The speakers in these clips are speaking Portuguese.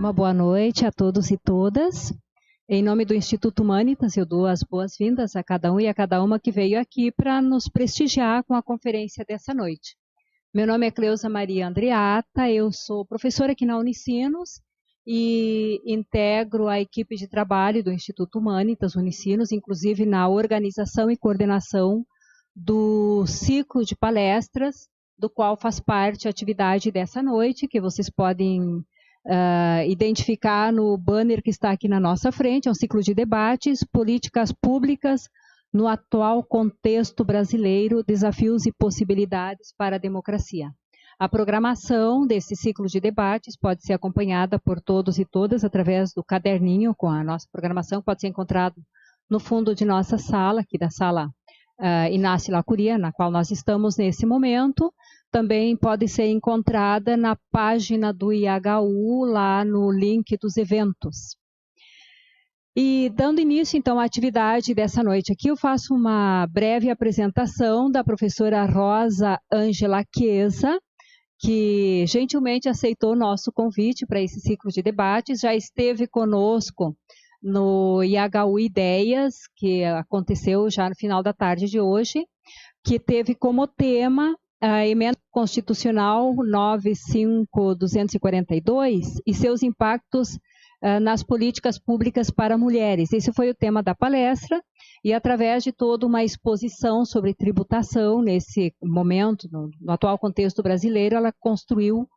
Uma boa noite a todos e todas. Em nome do Instituto Humanitas, eu dou as boas-vindas a cada um e a cada uma que veio aqui para nos prestigiar com a conferência dessa noite. Meu nome é Cleusa Maria Andreata, eu sou professora aqui na Unicinos e integro a equipe de trabalho do Instituto Humanitas, Unicinos, inclusive na organização e coordenação do ciclo de palestras, do qual faz parte a atividade dessa noite, que vocês podem identificar no banner que está aqui na nossa frente. É um ciclo de debates, políticas públicas no atual contexto brasileiro, desafios e possibilidades para a democracia. A programação desse ciclo de debates pode ser acompanhada por todos e todas através do caderninho com a nossa programação, pode ser encontrado no fundo de nossa sala, aqui da sala Inácio Lacuria, na qual nós estamos nesse momento. Também pode ser encontrada na página do IHU, lá no link dos eventos. E dando início, então, à atividade dessa noite aqui, eu faço uma breve apresentação da professora Rosa Ângela Chiesa, que gentilmente aceitou o nosso convite para esse ciclo de debates, já esteve conosco no IHU Ideias, que aconteceu já no final da tarde de hoje, que teve como tema a Emenda Constitucional 9.5.242 e seus impactos nas políticas públicas para mulheres. Esse foi o tema da palestra e, através de toda uma exposição sobre tributação, nesse momento, no atual contexto brasileiro, ela construiu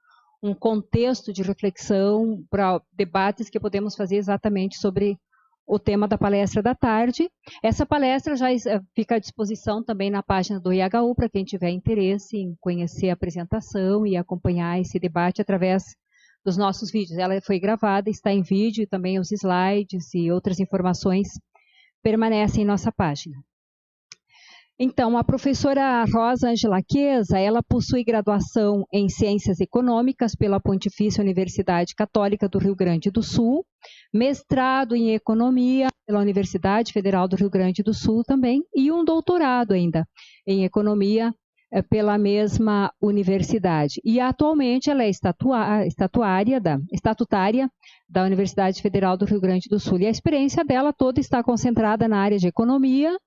um contexto de reflexão para debates que podemos fazer exatamente sobre o tema da palestra da tarde. Essa palestra já fica à disposição também na página do IHU, para quem tiver interesse em conhecer a apresentação e acompanhar esse debate através dos nossos vídeos. Ela foi gravada, está em vídeo, e também os slides e outras informações permanecem em nossa página. Então, a professora Rosa Ângela Chiesa, ela possui graduação em Ciências Econômicas pela Pontifícia Universidade Católica do Rio Grande do Sul, mestrado em Economia pela Universidade Federal do Rio Grande do Sul também, e um doutorado ainda em Economia pela mesma universidade. E atualmente ela é estatutária da Universidade Federal do Rio Grande do Sul. E a experiência dela toda está concentrada na área de Economia,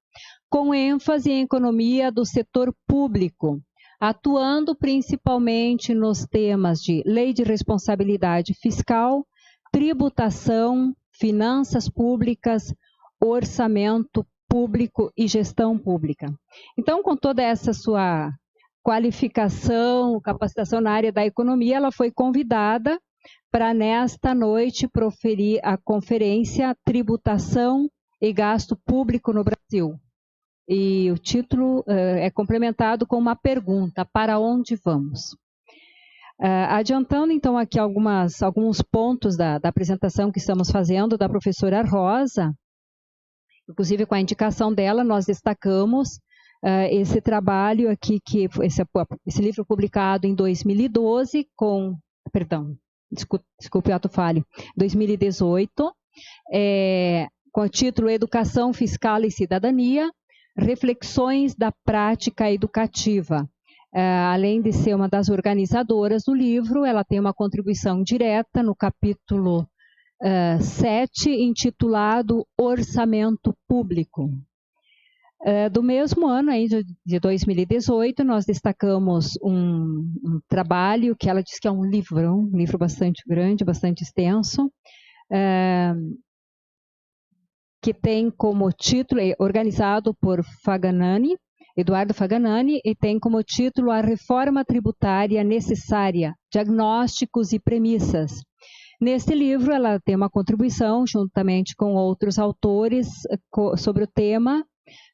com ênfase em economia do setor público, atuando principalmente nos temas de lei de responsabilidade fiscal, tributação, finanças públicas, orçamento público e gestão pública. Então, com toda essa sua qualificação, capacitação na área da economia, ela foi convidada para, nesta noite, proferir a conferência Tributação e Gasto Público no Brasil. E o título é complementado com uma pergunta: para onde vamos? Adiantando, então, aqui alguns pontos da apresentação que estamos fazendo da professora Rosa, inclusive com a indicação dela, nós destacamos esse trabalho aqui, esse livro publicado em 2012, desculpe o ato falho, 2018, com o título Educação Fiscal e Cidadania, Reflexões da Prática Educativa. Além de ser uma das organizadoras do livro, ela tem uma contribuição direta no capítulo 7, intitulado Orçamento Público. Do mesmo ano, aí, de 2018, nós destacamos um trabalho que ela diz que é um livro bastante grande, bastante extenso, que tem como título, organizado por Eduardo Faganani, e tem como título A Reforma Tributária Necessária, Diagnósticos e Premissas. Neste livro, ela tem uma contribuição, juntamente com outros autores, sobre o tema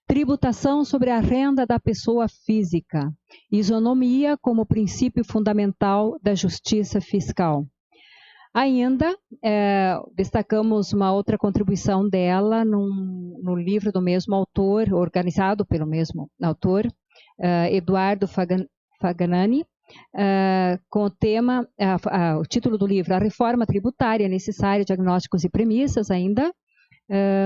Tributação sobre a Renda da Pessoa Física, Isonomia como princípio fundamental da justiça fiscal. Ainda, destacamos uma outra contribuição dela no livro do mesmo autor, organizado pelo mesmo autor, Eduardo Faganani, com o tema, o título do livro, A Reforma Tributária Necessária, Diagnósticos e Premissas, ainda,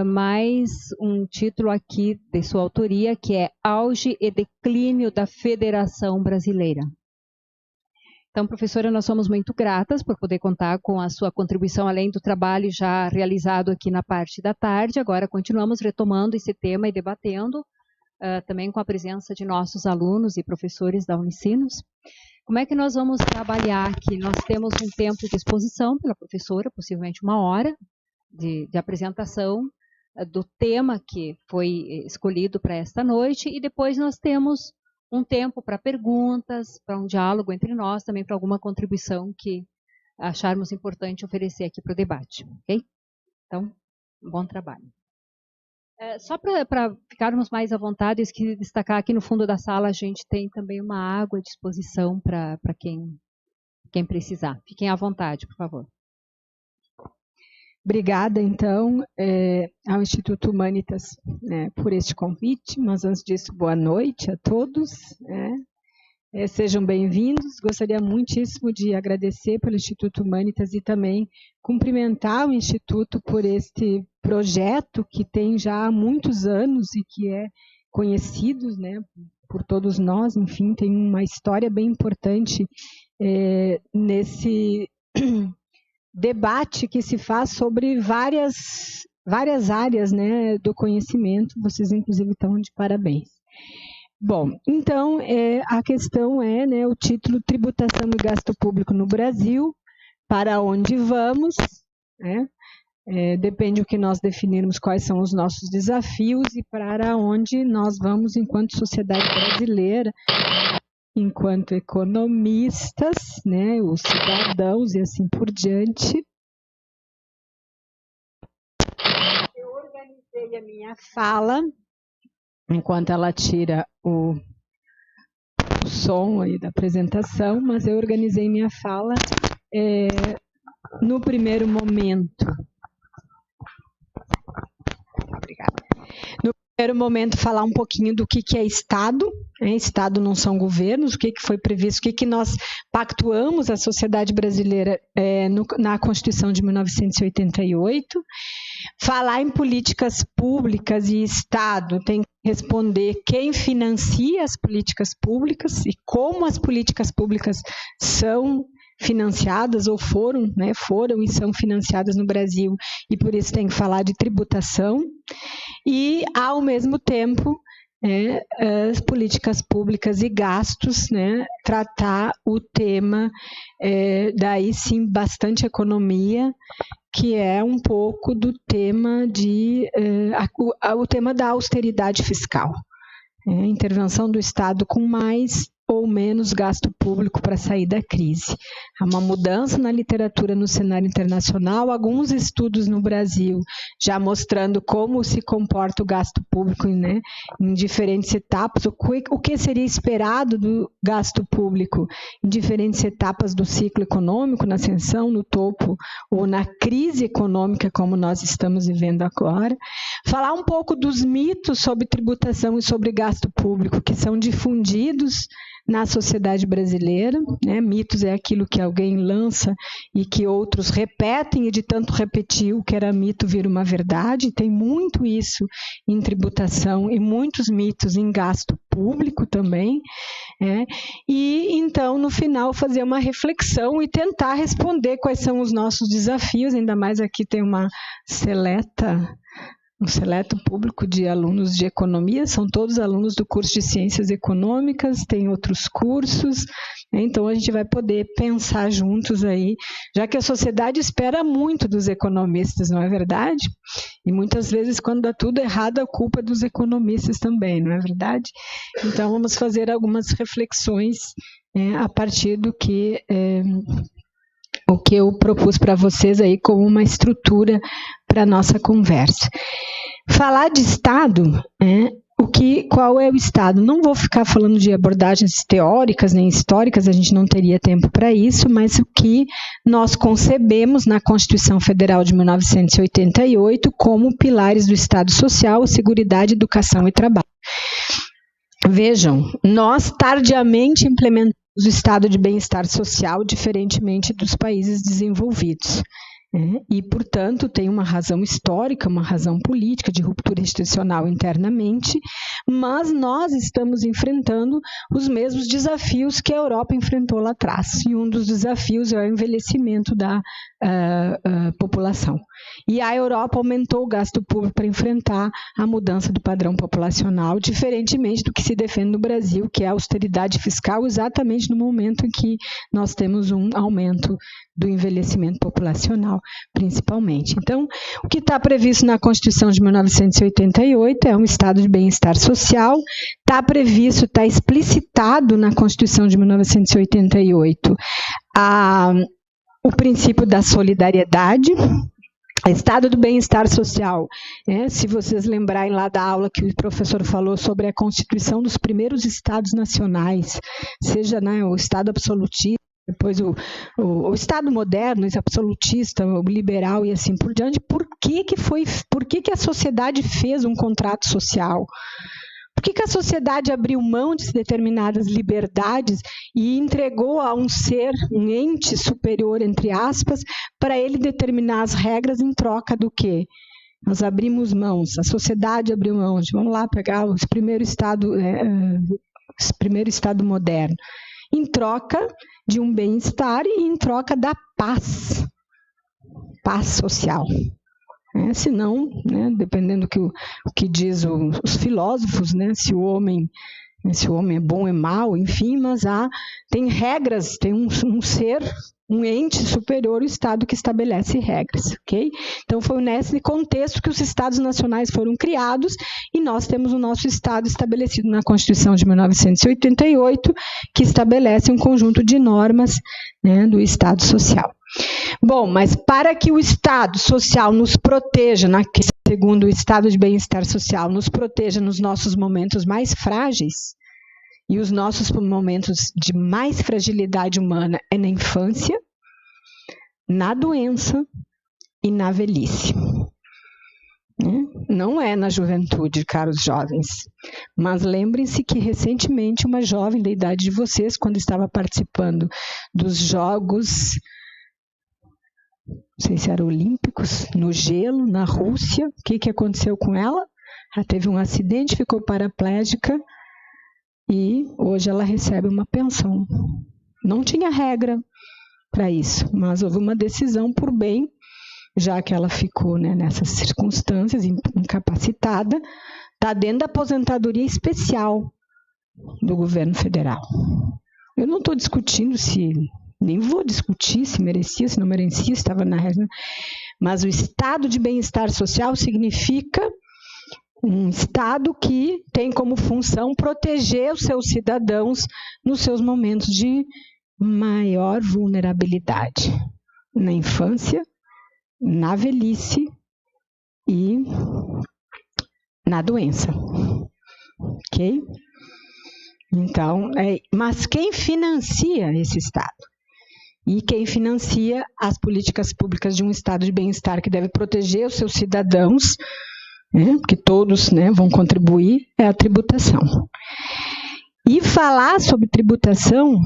mais um título aqui de sua autoria, que é Auge e Declínio da Federação Brasileira. Então, professora, nós somos muito gratas por poder contar com a sua contribuição, além do trabalho já realizado aqui na parte da tarde. Agora continuamos retomando esse tema e debatendo, também com a presença de nossos alunos e professores da Unicinos. Como é que nós vamos trabalhar aqui? Nós temos um tempo de exposição pela professora, possivelmente 1 hora de apresentação do tema que foi escolhido para esta noite, e depois nós temos um tempo para perguntas, para um diálogo entre nós, também para alguma contribuição que acharmos importante oferecer aqui para o debate. Ok? Então, um bom trabalho. Só para ficarmos mais à vontade, eu queria destacar aqui no fundo da sala a gente tem também uma água à disposição para quem precisar. Fiquem à vontade, por favor. Obrigada, então, ao Instituto Humanitas por este convite, mas antes disso, boa noite a todos. Sejam bem-vindos. Gostaria muitíssimo de agradecer pelo Instituto Humanitas e também cumprimentar o Instituto por este projeto que tem já há muitos anos e que é conhecido, por todos nós. Enfim, tem uma história bem importante nesse debate que se faz sobre várias áreas do conhecimento. Vocês, inclusive, estão de parabéns. Bom, então, a questão é o título Tributação e Gasto Público no Brasil, para onde vamos, depende do que nós definirmos quais são os nossos desafios e para onde nós vamos enquanto sociedade brasileira, enquanto economistas, os cidadãos e assim por diante. Eu organizei a minha fala, enquanto ela tira o som aí da apresentação, mas eu organizei minha fala no primeiro momento. Obrigada. No primeiro momento, falar um pouquinho do que é Estado. Estado não são governos, o que foi previsto, o que nós pactuamos a sociedade brasileira na Constituição de 1988. Falar em políticas públicas e Estado tem que responder quem financia as políticas públicas e como as políticas públicas são financiadas ou foram e são financiadas no Brasil, e por isso tem que falar de tributação. E, ao mesmo tempo, as políticas públicas e gastos, tratar o tema, daí sim, bastante economia, que é um pouco do tema o tema da austeridade fiscal. Intervenção do Estado com mais ou menos gasto público para sair da crise. Há uma mudança na literatura no cenário internacional, alguns estudos no Brasil já mostrando como se comporta o gasto público em diferentes etapas, o que seria esperado do gasto público em diferentes etapas do ciclo econômico, na ascensão, no topo ou na crise econômica como nós estamos vivendo agora. Falar um pouco dos mitos sobre tributação e sobre gasto público que são difundidos na sociedade brasileira. Mitos é aquilo que alguém lança e que outros repetem, e de tanto repetir o que era mito vira uma verdade. Tem muito isso em tributação e muitos mitos em gasto público também. E então, no final, fazer uma reflexão e tentar responder quais são os nossos desafios. Ainda mais aqui tem um seleto público de alunos de economia, são todos alunos do curso de Ciências Econômicas, tem outros cursos, então a gente vai poder pensar juntos aí, já que a sociedade espera muito dos economistas, não é verdade? E muitas vezes, quando dá tudo errado, a culpa é dos economistas também, não é verdade? Então, vamos fazer algumas reflexões a partir do que o que eu propus para vocês aí como uma estrutura para a nossa conversa. Falar de Estado, qual é o Estado? Não vou ficar falando de abordagens teóricas nem históricas, a gente não teria tempo para isso, mas o que nós concebemos na Constituição Federal de 1988 como pilares do Estado Social, Seguridade, Educação e Trabalho. Vejam, nós tardiamente implementamos o estado de bem-estar social, diferentemente dos países desenvolvidos. E, portanto, tem uma razão histórica, uma razão política de ruptura institucional internamente, mas nós estamos enfrentando os mesmos desafios que a Europa enfrentou lá atrás, e um dos desafios é o envelhecimento da população. E a Europa aumentou o gasto público para enfrentar a mudança do padrão populacional, diferentemente do que se defende no Brasil, que é a austeridade fiscal, exatamente no momento em que nós temos um aumento do envelhecimento populacional, principalmente. Então, o que está previsto na Constituição de 1988 é um estado de bem-estar social, está previsto, está explicitado na Constituição de 1988 o princípio da solidariedade, estado do bem-estar social. Se vocês lembrarem lá da aula que o professor falou sobre a constituição dos primeiros estados nacionais, seja o estado absolutista, depois o Estado moderno, o absolutista, o liberal e assim por diante, por que a sociedade fez um contrato social? Por que a sociedade abriu mão de determinadas liberdades e entregou a um ser, um ente superior, entre aspas, para ele determinar as regras em troca do quê? Nós abrimos mãos, a sociedade abriu mão, vamos lá pegar o primeiro estado moderno, em troca de um bem-estar e em troca da paz social. Senão, dependendo do que diz os filósofos, se o homem é bom ou é mau, enfim, mas tem regras, tem um ser, um ente superior, o Estado que estabelece regras, ok? Então foi nesse contexto que os Estados nacionais foram criados e nós temos o nosso Estado estabelecido na Constituição de 1988, que estabelece um conjunto de normas do Estado social. Bom, mas para que o Estado social nos proteja, segundo o Estado de bem-estar social, nos proteja nos nossos momentos mais frágeis, e os nossos momentos de mais fragilidade humana é na infância, na doença e na velhice. Não é na juventude, caros jovens. Mas lembrem-se que recentemente uma jovem da idade de vocês, quando estava participando dos Jogos, não sei se eram olímpicos, no gelo, na Rússia, o que aconteceu com ela? Ela teve um acidente, ficou paraplégica e hoje ela recebe uma pensão. Não tinha regra para isso, mas houve uma decisão por bem, já que ela ficou nessas circunstâncias, incapacitada, está dentro da aposentadoria especial do governo federal. Eu não estou discutindo nem vou discutir se merecia, se não merecia, estava na regra, mas o estado de bem-estar social significa um estado que tem como função proteger os seus cidadãos nos seus momentos de maior vulnerabilidade, na infância, na velhice e na doença. Ok? Então, mas quem financia esse estado? E quem financia as políticas públicas de um estado de bem-estar que deve proteger os seus cidadãos, que todos vão contribuir, é a tributação. E falar sobre tributação,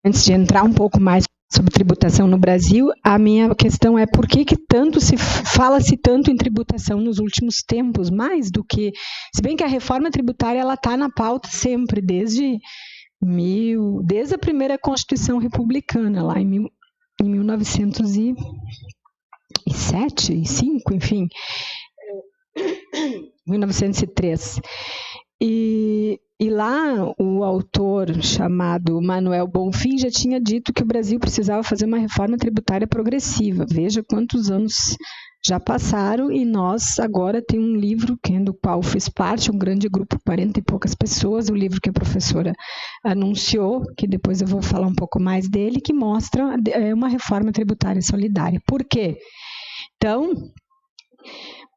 antes de entrar um pouco mais sobre tributação no Brasil, a minha questão é por que fala-se tanto em tributação nos últimos tempos, mais do que... Se bem que a reforma tributária está na pauta sempre, desde a primeira Constituição Republicana, lá em 1907, 2005, enfim, 1903. E lá o autor chamado Manuel Bonfim já tinha dito que o Brasil precisava fazer uma reforma tributária progressiva. Veja quantos anos já passaram e nós agora temos um livro do qual fiz parte, um grande grupo, 40 e poucas pessoas, o livro que a professora anunciou, que depois eu vou falar um pouco mais dele, que mostra uma reforma tributária solidária. Por quê? Então,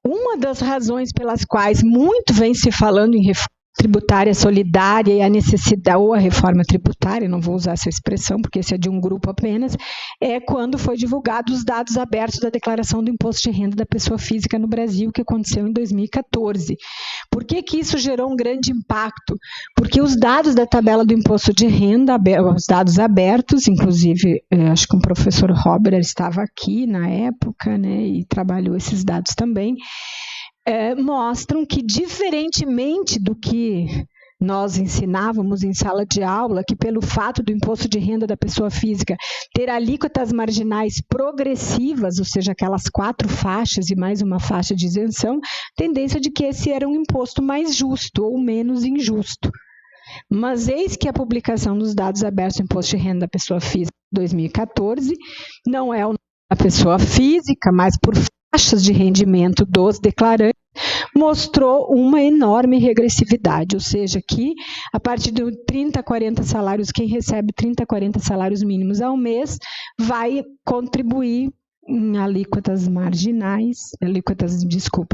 uma das razões pelas quais muito vem se falando em reforma tributária solidária e a necessidade, ou a reforma tributária, não vou usar essa expressão, porque esse é de um grupo apenas, é quando foi divulgado os dados abertos da declaração do imposto de renda da pessoa física no Brasil, que aconteceu em 2014. Por que isso gerou um grande impacto? Porque os dados da tabela do imposto de renda, os dados abertos, inclusive, acho que o professor Robert estava aqui na época, né, e trabalhou esses dados também, mostram que, diferentemente do que nós ensinávamos em sala de aula, que pelo fato do imposto de renda da pessoa física ter alíquotas marginais progressivas, ou seja, aquelas 4 faixas e mais uma faixa de isenção, tendência de que esse era um imposto mais justo ou menos injusto. Mas eis que a publicação dos dados abertos do imposto de renda da pessoa física de 2014 não é o da pessoa física, mas por taxas de rendimento dos declarantes, mostrou uma enorme regressividade, ou seja, que a partir de 30 a 40 salários, quem recebe 30 a 40 salários mínimos ao mês, vai contribuir em alíquotas marginais,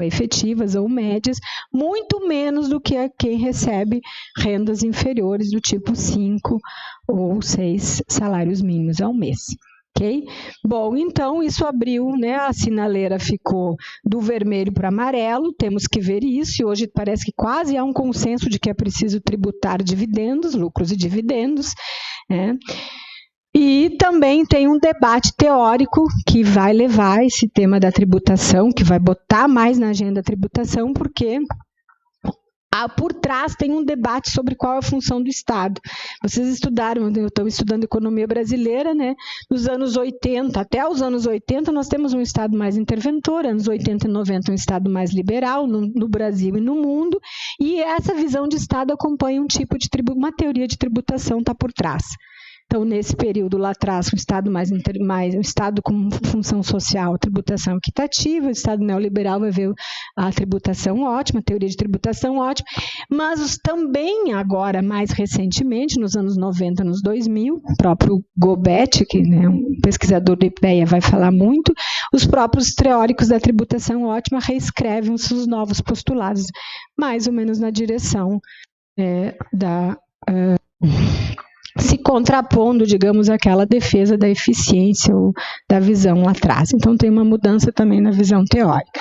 efetivas ou médias, muito menos do que quem recebe rendas inferiores do tipo 5 ou 6 salários mínimos ao mês. Okay? Bom, então isso abriu, né, a sinaleira ficou do vermelho para amarelo, temos que ver isso, e hoje parece que quase há um consenso de que é preciso tributar dividendos, lucros e dividendos, né? E também tem um debate teórico que vai levar esse tema da tributação, que vai botar mais na agenda a tributação, porque por trás tem um debate sobre qual é a função do Estado. Vocês estudaram, eu estou estudando economia brasileira, né? Nos anos 80, até os anos 80, nós temos um Estado mais interventor, anos 80 e 90 um Estado mais liberal no Brasil e no mundo, e essa visão de Estado acompanha um tipo de uma teoria de tributação está por trás. Então, nesse período lá atrás, um Estado um Estado com função social, tributação equitativa, o Estado neoliberal vai ver a tributação ótima, a teoria de tributação ótima, mas também agora, mais recentemente, nos anos 90, nos 2000, o próprio Gobet, que é um pesquisador do IPEA, vai falar muito, os próprios teóricos da tributação ótima reescrevem os seus novos postulados, mais ou menos na direção se contrapondo, digamos, àquela defesa da eficiência ou da visão lá atrás. Então, tem uma mudança também na visão teórica.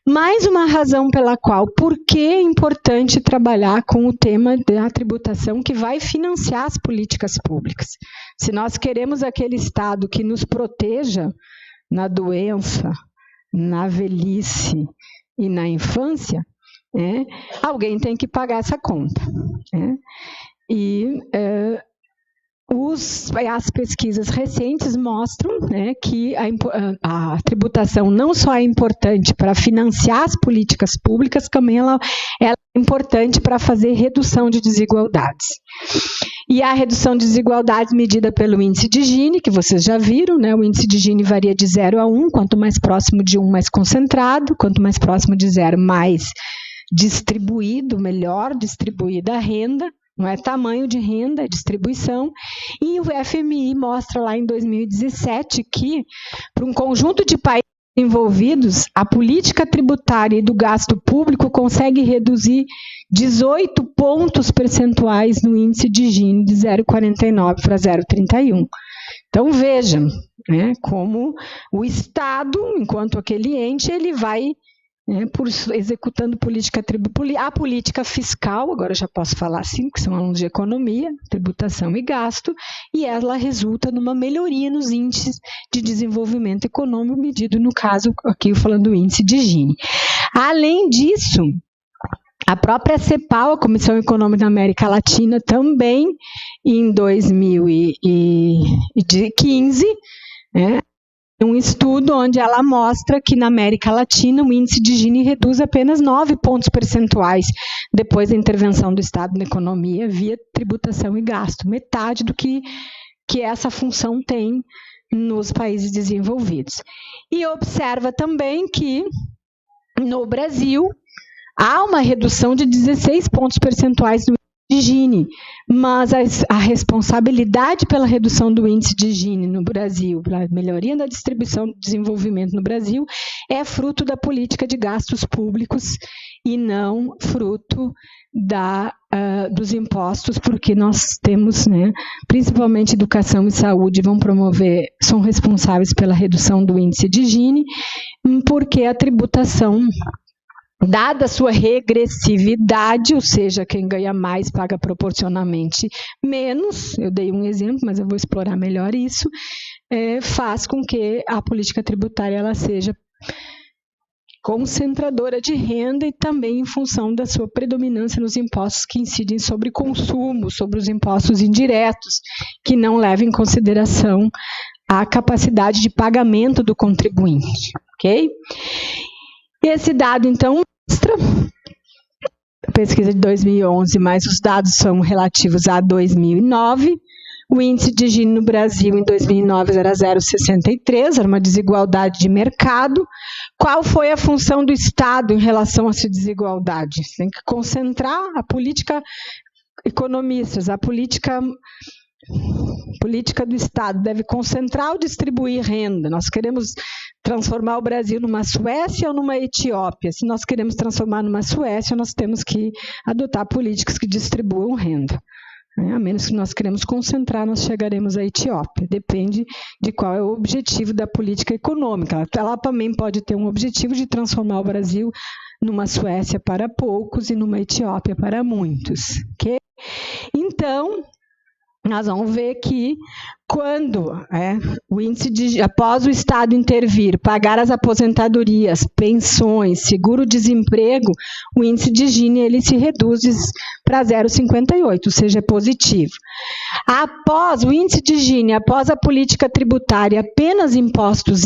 Mais uma razão pela qual, por que é importante trabalhar com o tema da tributação que vai financiar as políticas públicas. Se nós queremos aquele Estado que nos proteja na doença, na velhice e na infância, alguém tem que pagar essa conta. As pesquisas recentes mostram, né, que a tributação não só é importante para financiar as políticas públicas, também ela é importante para fazer redução de desigualdades. E a redução de desigualdades medida pelo índice de Gini, que vocês já viram, né, o índice de Gini varia de 0 a 1, quanto mais próximo de 1, mais concentrado, quanto mais próximo de 0, mais distribuído, melhor distribuída a renda. Não é tamanho de renda, é distribuição. E o FMI mostra lá em 2017 que, para um conjunto de países envolvidos, a política tributária e do gasto público consegue reduzir 18 pontos percentuais no índice de Gini, de 0,49 para 0,31. Então, vejam, né, como o Estado, enquanto aquele ente, ele vai executando a política fiscal, agora já posso falar assim, que são alunos de economia, tributação e gasto, e ela resulta numa melhoria nos índices de desenvolvimento econômico medido, no caso, aqui falando do índice de Gini. Além disso, a própria CEPAL, a Comissão Econômica da América Latina, também em 2015, um estudo onde ela mostra que na América Latina o índice de Gini reduz apenas 9 pontos percentuais depois da intervenção do Estado na economia via tributação e gasto, metade do que essa função tem nos países desenvolvidos. E observa também que no Brasil há uma redução de 16 pontos percentuais no de Gini, mas a responsabilidade pela redução do índice de Gini no Brasil, pela melhoria da distribuição do desenvolvimento no Brasil, é fruto da política de gastos públicos e não fruto dos impostos, porque nós temos, né, principalmente educação e saúde, são responsáveis pela redução do índice de Gini, porque a tributação, dada a sua regressividade, ou seja, quem ganha mais paga proporcionalmente menos, eu dei um exemplo, mas eu vou explorar melhor isso, faz com que a política tributária ela seja concentradora de renda e também em função da sua predominância nos impostos que incidem sobre consumo, sobre os impostos indiretos, que não levam em consideração a capacidade de pagamento do contribuinte, ok? Esse dado, então, mostra a pesquisa de 2011, mas os dados são relativos a 2009. O índice de Gini no Brasil em 2009 era 0,63, era uma desigualdade de mercado. Qual foi a função do Estado em relação a essa desigualdade? Tem que concentrar a política, economistas, a política do Estado deve concentrar ou distribuir renda. Nós queremos transformar o Brasil numa Suécia ou numa Etiópia. Se nós queremos transformar numa Suécia, nós temos que adotar políticas que distribuam renda. A menos que nós queremos concentrar, nós chegaremos à Etiópia. Depende de qual é o objetivo da política econômica. Ela também pode ter um objetivo de transformar o Brasil numa Suécia para poucos e numa Etiópia para muitos. Okay? Então, nós vamos ver que quando o índice após o Estado intervir, pagar as aposentadorias, pensões, seguro-desemprego, o índice de Gini ele se reduz para 0,58, ou seja, é positivo. Após o índice de Gini, após a política tributária, apenas impostos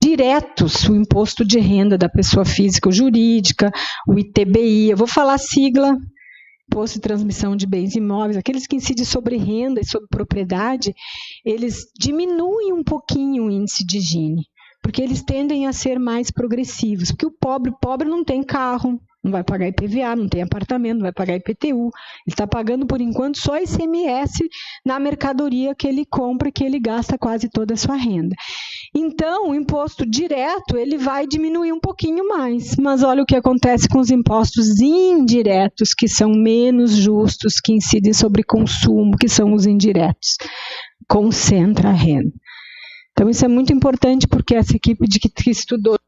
diretos, o imposto de renda da pessoa física ou jurídica, o ITBI, eu vou falar a sigla, Imposto de Transmissão de Bens Imóveis, aqueles que incidem sobre renda e sobre propriedade, eles diminuem um pouquinho o índice de Gini, porque eles tendem a ser mais progressivos, porque o pobre não tem carro, não vai pagar IPVA, não tem apartamento, não vai pagar IPTU, ele está pagando por enquanto só ICMS na mercadoria que ele compra, que ele gasta quase toda a sua renda. Então, o imposto direto, ele vai diminuir um pouquinho mais, mas olha o que acontece com os impostos indiretos, que são menos justos, que incidem sobre consumo, que são os indiretos, concentra a renda. Então, isso é muito importante, porque essa equipe que estudou,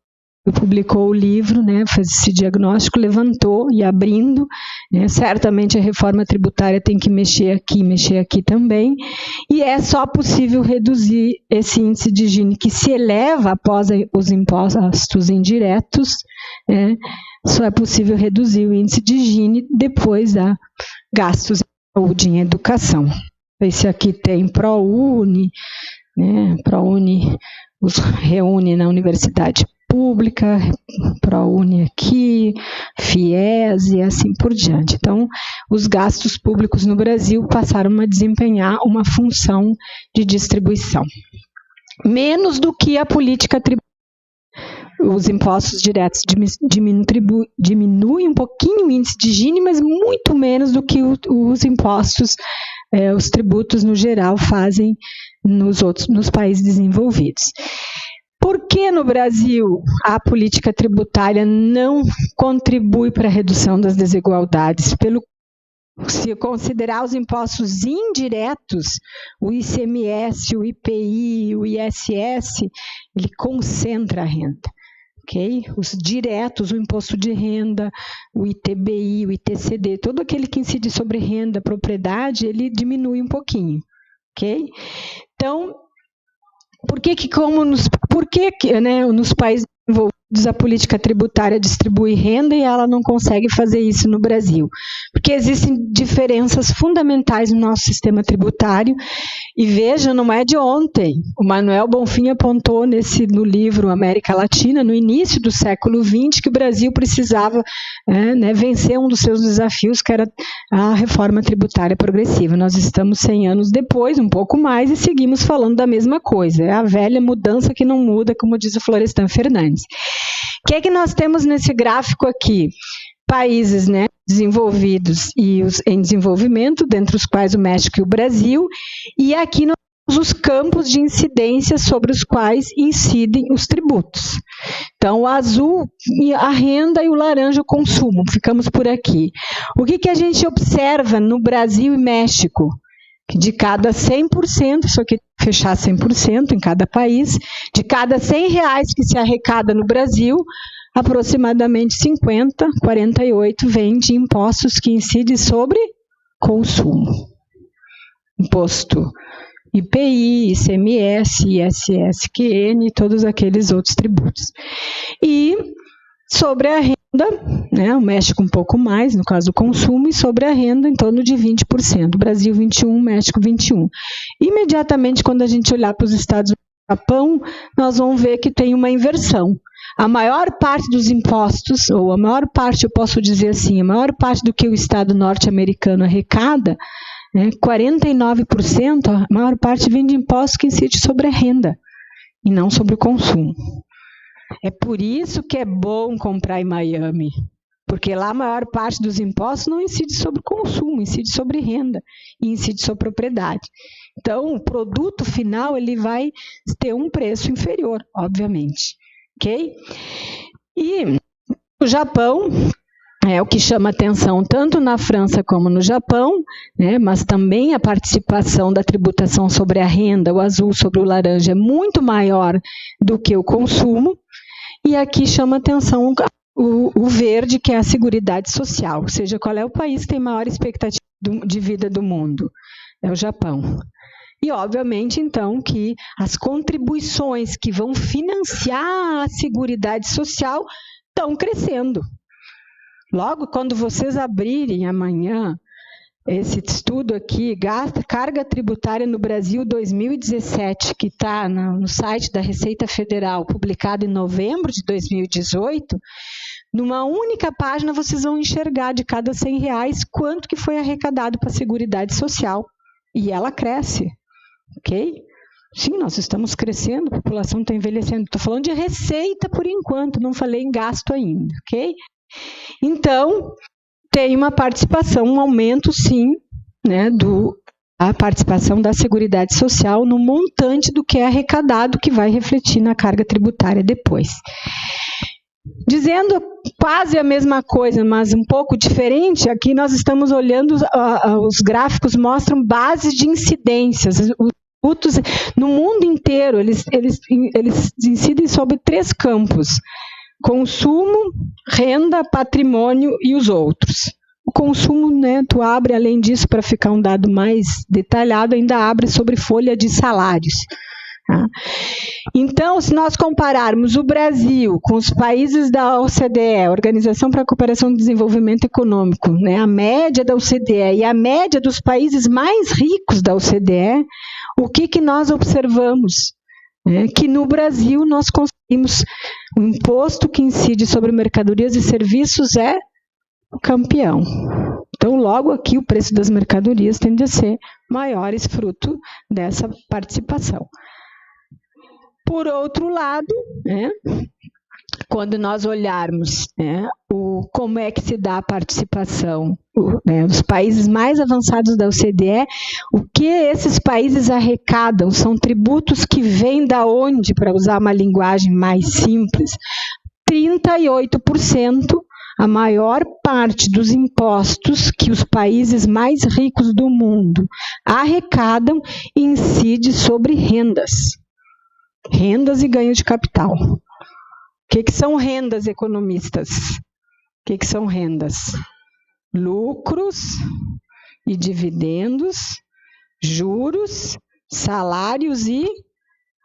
publicou o livro, né, fez esse diagnóstico, levantou e abrindo, né, certamente a reforma tributária tem que mexer aqui também, e é só possível reduzir esse índice de Gini que se eleva após os impostos indiretos, né, só é possível reduzir o índice de Gini depois da gastos em saúde e em educação. Esse aqui tem ProUni, né, ProUni os reúne na universidade pública, ProUni aqui, FIES e assim por diante. Então, os gastos públicos no Brasil passaram a desempenhar uma função de distribuição. Menos do que a política tributária. Os impostos diretos diminuem um pouquinho o índice de Gini, mas muito menos do que os impostos, os tributos no geral fazem nos países desenvolvidos. Por que no Brasil a política tributária não contribui para a redução das desigualdades? Se considerar os impostos indiretos, o ICMS, o IPI, o ISS, ele concentra a renda. Okay? Os diretos, o imposto de renda, o ITBI, o ITCD, todo aquele que incide sobre renda, propriedade, ele diminui um pouquinho. Okay? Então, por que nos países desenvolvidos a política tributária distribui renda e ela não consegue fazer isso no Brasil? Porque existem diferenças fundamentais no nosso sistema tributário e veja, não é de ontem. O Manuel Bonfim apontou no livro América Latina, no início do século XX, que o Brasil precisava vencer um dos seus desafios, que era a reforma tributária progressiva. Nós estamos 100 anos depois, um pouco mais, e seguimos falando da mesma coisa. É a velha mudança que não muda, como diz o Florestan Fernandes. O que é que nós temos nesse gráfico aqui? Países, né, desenvolvidos e os em desenvolvimento, dentre os quais o México e o Brasil, e aqui nós os campos de incidência sobre os quais incidem os tributos. Então, o azul, a renda, e o laranja, o consumo. Ficamos por aqui. O que a gente observa no Brasil e México? Que de cada 100%, isso aqui fechar 100% em cada país, de cada R$100 que se arrecada no Brasil, aproximadamente 50, 48 vem de impostos que incidem sobre consumo. Imposto IPI, ICMS, ISS, QN e todos aqueles outros tributos. E sobre a renda, né, o México um pouco mais, no caso do consumo, e sobre a renda em torno de 20%. Brasil 21%, México 21%. Imediatamente, quando a gente olhar para os Estados Unidos e Japão, nós vamos ver que tem uma inversão. A maior parte dos impostos, ou a maior parte, eu posso dizer assim, a maior parte do que o Estado norte-americano arrecada, 49%, a maior parte vem de impostos que incidem sobre a renda e não sobre o consumo. É por isso que é bom comprar em Miami, porque lá a maior parte dos impostos não incide sobre o consumo, incide sobre renda e incide sobre propriedade. Então, o produto final ele vai ter um preço inferior, obviamente. Ok? E o Japão é o que chama atenção tanto na França como no Japão, né, mas também a participação da tributação sobre a renda, o azul sobre o laranja, é muito maior do que o consumo. E aqui chama atenção o verde, que é a Seguridade Social, ou seja, qual é o país que tem maior expectativa de vida do mundo? É o Japão. E, obviamente, então, que as contribuições que vão financiar a Seguridade Social estão crescendo. Logo, quando vocês abrirem amanhã esse estudo aqui, Carga Tributária no Brasil 2017, que está no site da Receita Federal, publicado em novembro de 2018, numa única página vocês vão enxergar de cada R$100 quanto que foi arrecadado para a Seguridade Social. E ela cresce, ok? Sim, nós estamos crescendo, a população está envelhecendo. Estou falando de receita por enquanto, não falei em gasto ainda, ok? Então, tem uma participação, um aumento, sim, né, a participação da Seguridade Social no montante do que é arrecadado, que vai refletir na carga tributária depois. Dizendo quase a mesma coisa, mas um pouco diferente, aqui nós estamos olhando, os gráficos mostram bases de incidências. Os tributos no mundo inteiro, eles incidem sobre 3 campos: consumo, renda, patrimônio e os outros. O consumo, né, tu abre, além disso, para ficar um dado mais detalhado, ainda abre sobre folha de salários. Tá? Então, se nós compararmos o Brasil com os países da OCDE, Organização para a Cooperação e Desenvolvimento Econômico, né, a média da OCDE e a média dos países mais ricos da OCDE, o que nós observamos? Que no Brasil nós conseguimos o imposto que incide sobre mercadorias e serviços é o campeão. Então, logo aqui, o preço das mercadorias tende a ser maiores fruto dessa participação. Por outro lado, né, quando nós olharmos, né, como é que se dá a participação, os países mais avançados da OCDE, o que esses países arrecadam são tributos que vêm da onde, para usar uma linguagem mais simples, 38%, a maior parte dos impostos que os países mais ricos do mundo arrecadam incide sobre rendas. Rendas e ganho de capital. O que são rendas, economistas? O que são rendas? Lucros e dividendos, juros, salários e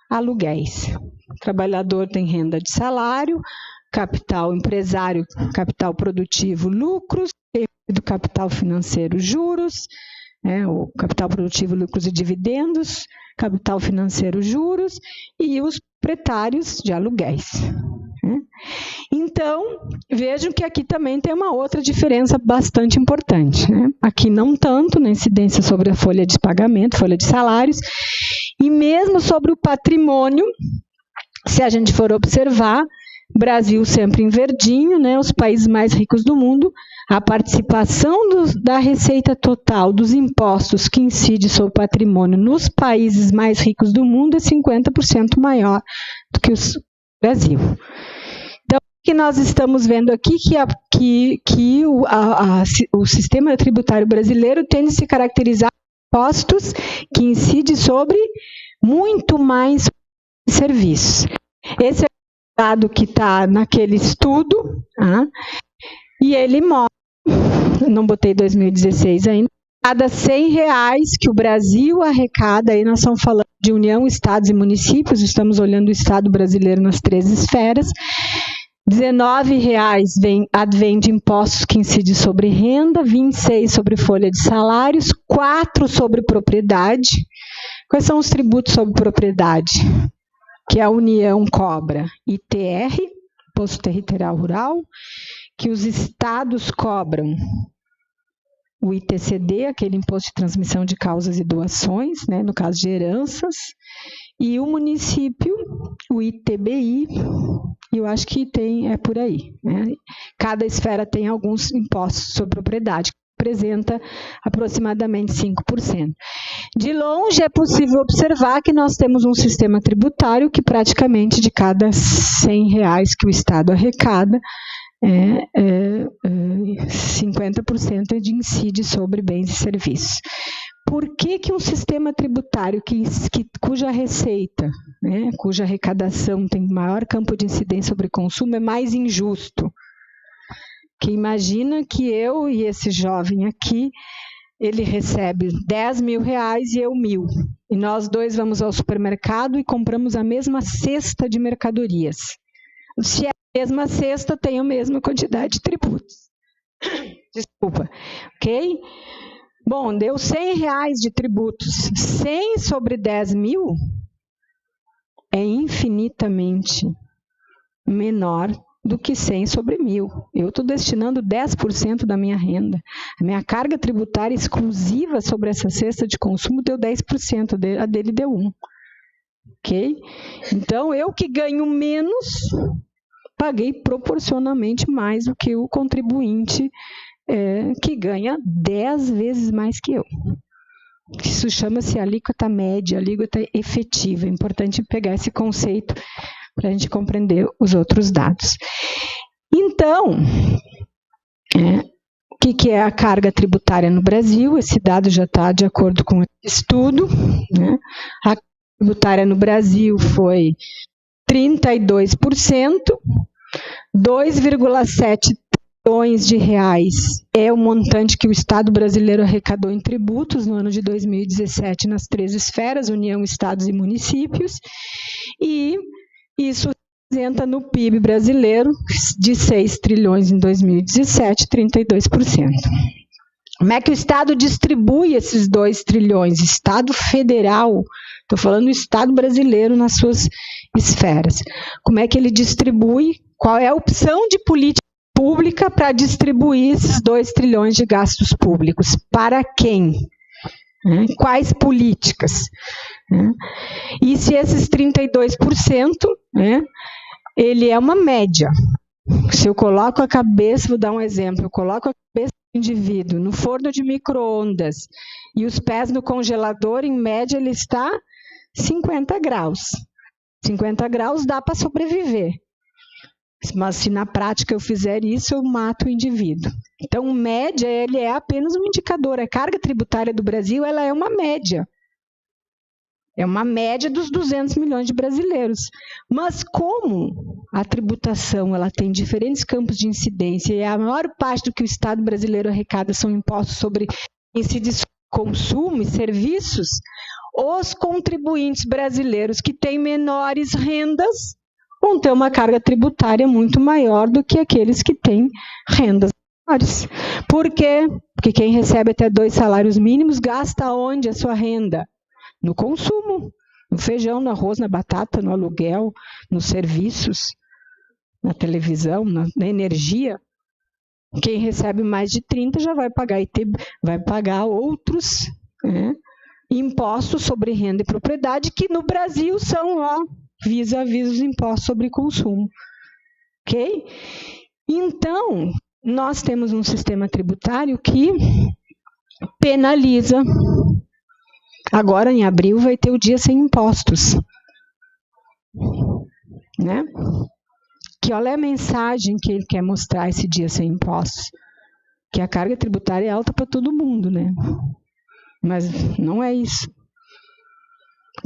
aluguéis. O trabalhador tem renda de salário, capital empresário, capital produtivo, lucros, do capital financeiro, juros, o capital produtivo, lucros e dividendos, capital financeiro, juros, e os proprietários de aluguéis. Então, vejam que aqui também tem uma outra diferença bastante importante. Aqui não tanto na incidência sobre a folha de pagamento, folha de salários, e mesmo sobre o patrimônio, se a gente for observar, Brasil sempre em verdinho, né, os países mais ricos do mundo, a participação da receita total dos impostos que incide sobre o patrimônio nos países mais ricos do mundo é 50% maior do que o Brasil. Então, o que nós estamos vendo aqui que o sistema tributário brasileiro tende a se caracterizar por impostos que incidem sobre muito mais serviços. Esse é o dado que está naquele estudo, tá? E ele mostra, não botei 2016 ainda, cada R$100 que o Brasil arrecada, aí nós estamos falando de União, Estados e Municípios, estamos olhando o Estado brasileiro nas 3 esferas, R$19 advém de impostos que incidem sobre renda, 26 sobre folha de salários, 4 sobre propriedade. Quais são os tributos sobre propriedade que a União cobra? ITR, Imposto Territorial Rural, que os estados cobram o ITCD, aquele Imposto de Transmissão de Causas e Doações, né, no caso de heranças, e o município, o ITBI, e eu acho que é por aí, né? Cada esfera tem alguns impostos sobre propriedade, que representa aproximadamente 5%. De longe é possível observar que nós temos um sistema tributário que praticamente de cada R$100 que o Estado arrecada, 50% de incide sobre bens e serviços. Por que um sistema tributário cuja receita, né, cuja arrecadação tem maior campo de incidência sobre consumo é mais injusto? Que imagina que eu e esse jovem aqui, ele recebe R$10.000 e eu 1.000. E nós dois vamos ao supermercado e compramos a mesma cesta de mercadorias. Se é a mesma cesta, tem a mesma quantidade de tributos. Desculpa. Ok? Bom, deu R$100 de tributos. 100 sobre 10.000 é infinitamente menor do que 100 sobre 1.000. Eu estou destinando 10% da minha renda. A minha carga tributária exclusiva sobre essa cesta de consumo deu 10%, a dele deu 1%. Ok? Então, eu que ganho menos, paguei proporcionalmente mais do que o contribuinte que ganha 10 vezes mais que eu. Isso chama-se alíquota média, alíquota efetiva. É importante pegar esse conceito para a gente compreender os outros dados. Então, o que é a carga tributária no Brasil? Esse dado já está de acordo com o estudo, né? A carga tributária no Brasil foi 32%, 2,7 bilhões de reais é o montante que o Estado brasileiro arrecadou em tributos no ano de 2017 nas 3 esferas, União, Estados e Municípios, e isso representa no PIB brasileiro de 6 trilhões em 2017, 32%. Como é que o Estado distribui esses 2 trilhões? Estado federal, estou falando do Estado brasileiro nas suas esferas. Como é que ele distribui? Qual é a opção de política pública para distribuir esses 2 trilhões de gastos públicos? Para quem? Quais políticas? E se esses 32%, ele é uma média. Se eu coloco a cabeça, vou dar um exemplo, eu coloco a cabeça do indivíduo no forno de micro-ondas e os pés no congelador, em média ele está 50 graus. 50 graus dá para sobreviver. Mas se na prática eu fizer isso, eu mato o indivíduo. Então, média, ele é apenas um indicador. A carga tributária do Brasil, ela é uma média. É uma média dos 200 milhões de brasileiros. Mas como a tributação ela tem diferentes campos de incidência e a maior parte do que o Estado brasileiro arrecada são impostos sobre incidência, consumo e serviços, os contribuintes brasileiros que têm menores rendas vão ter uma carga tributária muito maior do que aqueles que têm rendas menores. Por quê? Porque quem recebe até 2 salários mínimos gasta onde a sua renda? No consumo, no feijão, no arroz, na batata, no aluguel, nos serviços, na televisão, na energia. Quem recebe mais de 30 já vai pagar outros impostos sobre renda e propriedade que no Brasil são vis-a-vis os impostos sobre consumo. Ok? Então, nós temos um sistema tributário que penaliza. Agora, em abril, vai ter o dia sem impostos. Né? Que olha a mensagem que ele quer mostrar esse dia sem impostos. Que a carga tributária é alta para todo mundo, né? Mas não é isso.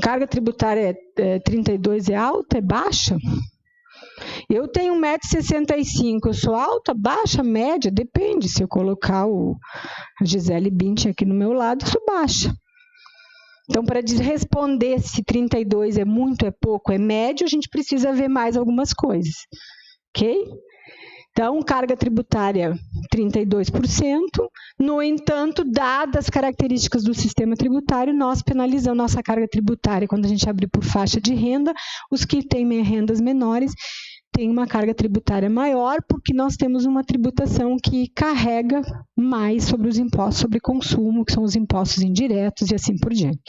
Carga tributária 32 é alta, é baixa? Eu tenho 1,65 m, eu sou alta, baixa, média? Depende. Se eu colocar a Gisele Bündchen aqui no meu lado, eu sou baixa. Então, para responder se 32 é muito, é pouco, é médio, a gente precisa ver mais algumas coisas. Ok? Então, carga tributária 32%. No entanto, dadas as características do sistema tributário, nós penalizamos nossa carga tributária quando a gente abre por faixa de renda. Os que têm rendas menores têm uma carga tributária maior, porque nós temos uma tributação que carrega mais sobre os impostos sobre consumo, que são os impostos indiretos e assim por diante.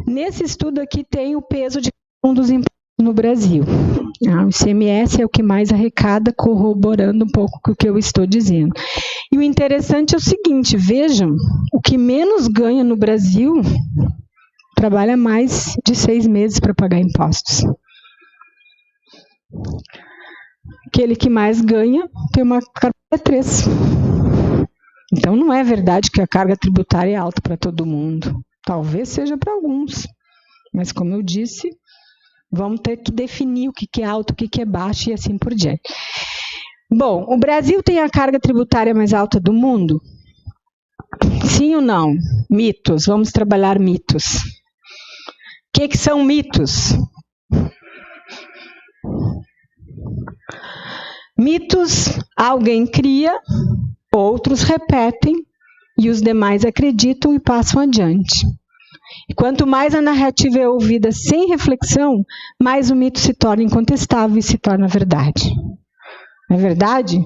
Nesse estudo aqui tem o peso de um dos impostos no Brasil. O ICMS é o que mais arrecada, corroborando um pouco com o que eu estou dizendo. E o interessante é o seguinte, vejam, o que menos ganha no Brasil trabalha mais de 6 meses para pagar impostos. Aquele que mais ganha tem uma carga 3. Então, não é verdade que a carga tributária é alta para todo mundo. Talvez seja para alguns. Mas, como eu disse, vamos ter que definir o que é alto, o que é baixo e assim por diante. Bom, o Brasil tem a carga tributária mais alta do mundo? Sim ou não? Mitos. Vamos trabalhar mitos. O que são mitos? Mitos, alguém cria, outros repetem e os demais acreditam e passam adiante. E quanto mais a narrativa é ouvida sem reflexão, mais o mito se torna incontestável e se torna verdade. Não é verdade?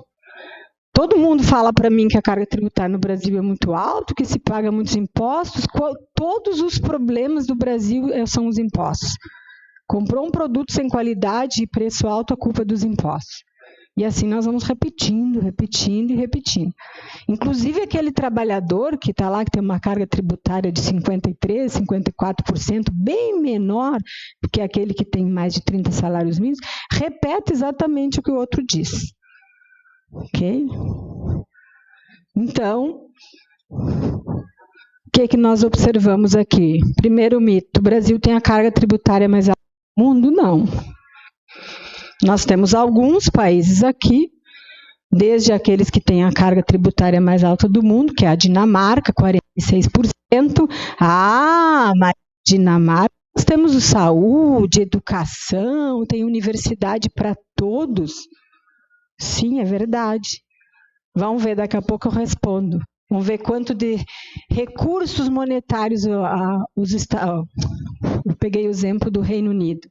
Todo mundo fala para mim que a carga tributária no Brasil é muito alta, que se paga muitos impostos. Todos os problemas do Brasil são os impostos. Comprou um produto sem qualidade e preço alto, a culpa é dos impostos. E assim nós vamos repetindo, repetindo e repetindo. Inclusive aquele trabalhador que está lá, que tem uma carga tributária de 53%, 54%, bem menor do que aquele que tem mais de 30 salários mínimos, repete exatamente o que o outro diz. Ok? Então, o que nós observamos aqui? Primeiro mito, o Brasil tem a carga tributária mais alta do mundo? Não. Nós temos alguns países aqui, desde aqueles que têm a carga tributária mais alta do mundo, que é a Dinamarca, 46%. Mas Dinamarca, nós temos saúde, educação, tem universidade para todos. Sim, é verdade. Vamos ver, daqui a pouco eu respondo. Vamos ver quanto de recursos monetários eu peguei o exemplo do Reino Unido.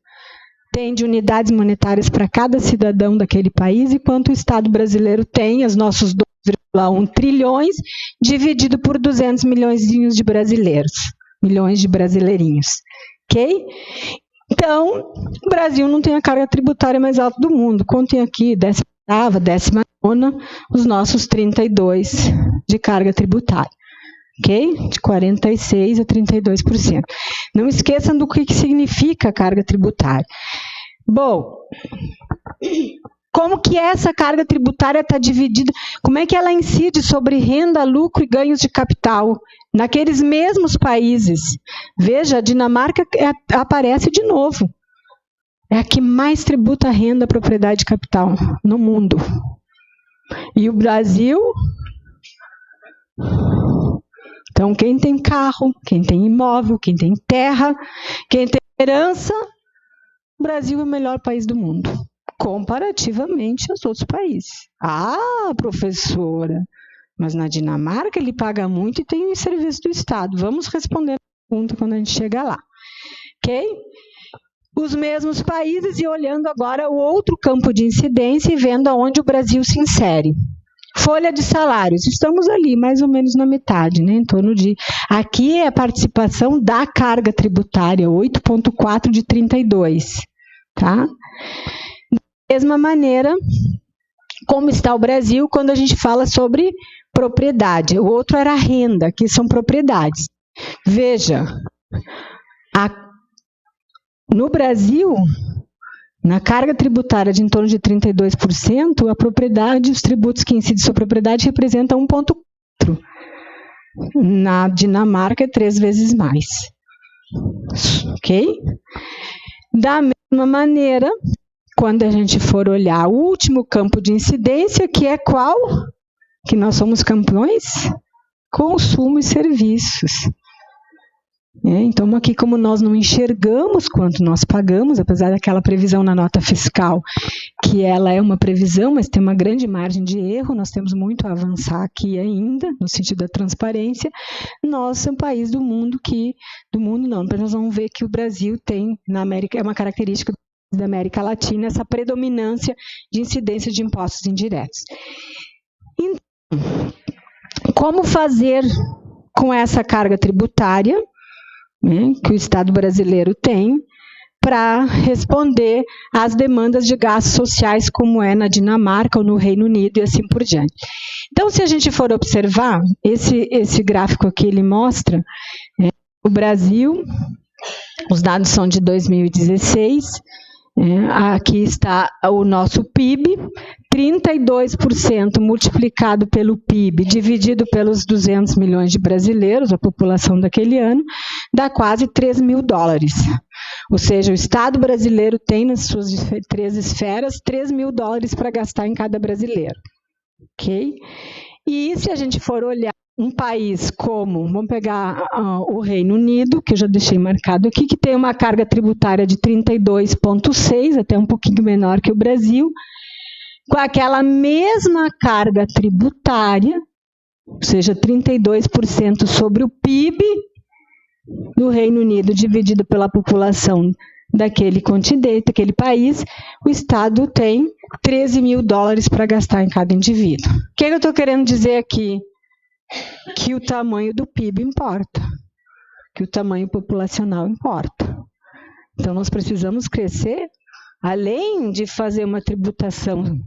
Tem de unidades monetárias para cada cidadão daquele país e quanto o Estado brasileiro tem, os nossos 2,1 trilhões, dividido por 200 milhões de brasileiros, milhões de brasileirinhos. Ok? Então, o Brasil não tem a carga tributária mais alta do mundo. Contem aqui, 18ª, 19ª, os nossos 32 de carga tributária. Ok? De 46% a 32%. Não esqueçam do que significa carga tributária. Bom, como que essa carga tributária está dividida? Como é que ela incide sobre renda, lucro e ganhos de capital naqueles mesmos países? Veja, a Dinamarca aparece de novo. É a que mais tributa renda, propriedade e capital no mundo. E o Brasil... Então, quem tem carro, quem tem imóvel, quem tem terra, quem tem herança, o Brasil é o melhor país do mundo, comparativamente aos outros países. Ah, professora, mas na Dinamarca ele paga muito e tem o serviço do Estado. Vamos responder a pergunta quando a gente chegar lá. Ok? Os mesmos países e olhando agora o outro campo de incidência e vendo aonde o Brasil se insere. Folha de salários, estamos ali mais ou menos na metade, né? Em torno de... Aqui é a participação da carga tributária, 8,4 de 32, tá? mesma maneira como está o Brasil quando a gente fala sobre propriedade. O outro era a renda, que são propriedades. Veja, no Brasil, na carga tributária de em torno de 32%, a propriedade, os tributos que incidem sobre a propriedade representam 1,4%. Na Dinamarca é 3 vezes mais. Ok? Da mesma maneira, quando a gente for olhar o último campo de incidência, que é qual? Que nós somos campeões? Consumo e serviços. Então, aqui, como nós não enxergamos quanto nós pagamos, apesar daquela previsão na nota fiscal, que ela é uma previsão, mas tem uma grande margem de erro, nós temos muito a avançar aqui ainda, no sentido da transparência. Nós somos um país do mundo mas nós vamos ver que o Brasil tem, na América, é uma característica da América Latina, essa predominância de incidência de impostos indiretos. Então, como fazer com essa carga tributária, que o Estado brasileiro tem, para responder às demandas de gastos sociais, como é na Dinamarca ou no Reino Unido e assim por diante. Então, se a gente for observar, esse gráfico aqui, ele mostra o Brasil, os dados são de 2016, aqui está o nosso PIB, 32% multiplicado pelo PIB, dividido pelos 200 milhões de brasileiros, a população daquele ano, dá quase 3 mil dólares. Ou seja, o Estado brasileiro tem nas suas 3 esferas 3 mil dólares para gastar em cada brasileiro. Ok? E se a gente for olhar um país como, vamos pegar o Reino Unido, que eu já deixei marcado aqui, que tem uma carga tributária de 32,6, até um pouquinho menor que o Brasil, com aquela mesma carga tributária, ou seja, 32% sobre o PIB do Reino Unido, dividido pela população daquele continente, daquele país, o Estado tem 13 mil dólares para gastar em cada indivíduo. O que eu estou querendo dizer aqui? Que o tamanho do PIB importa, que o tamanho populacional importa. Então, nós precisamos crescer, além de fazer uma tributação,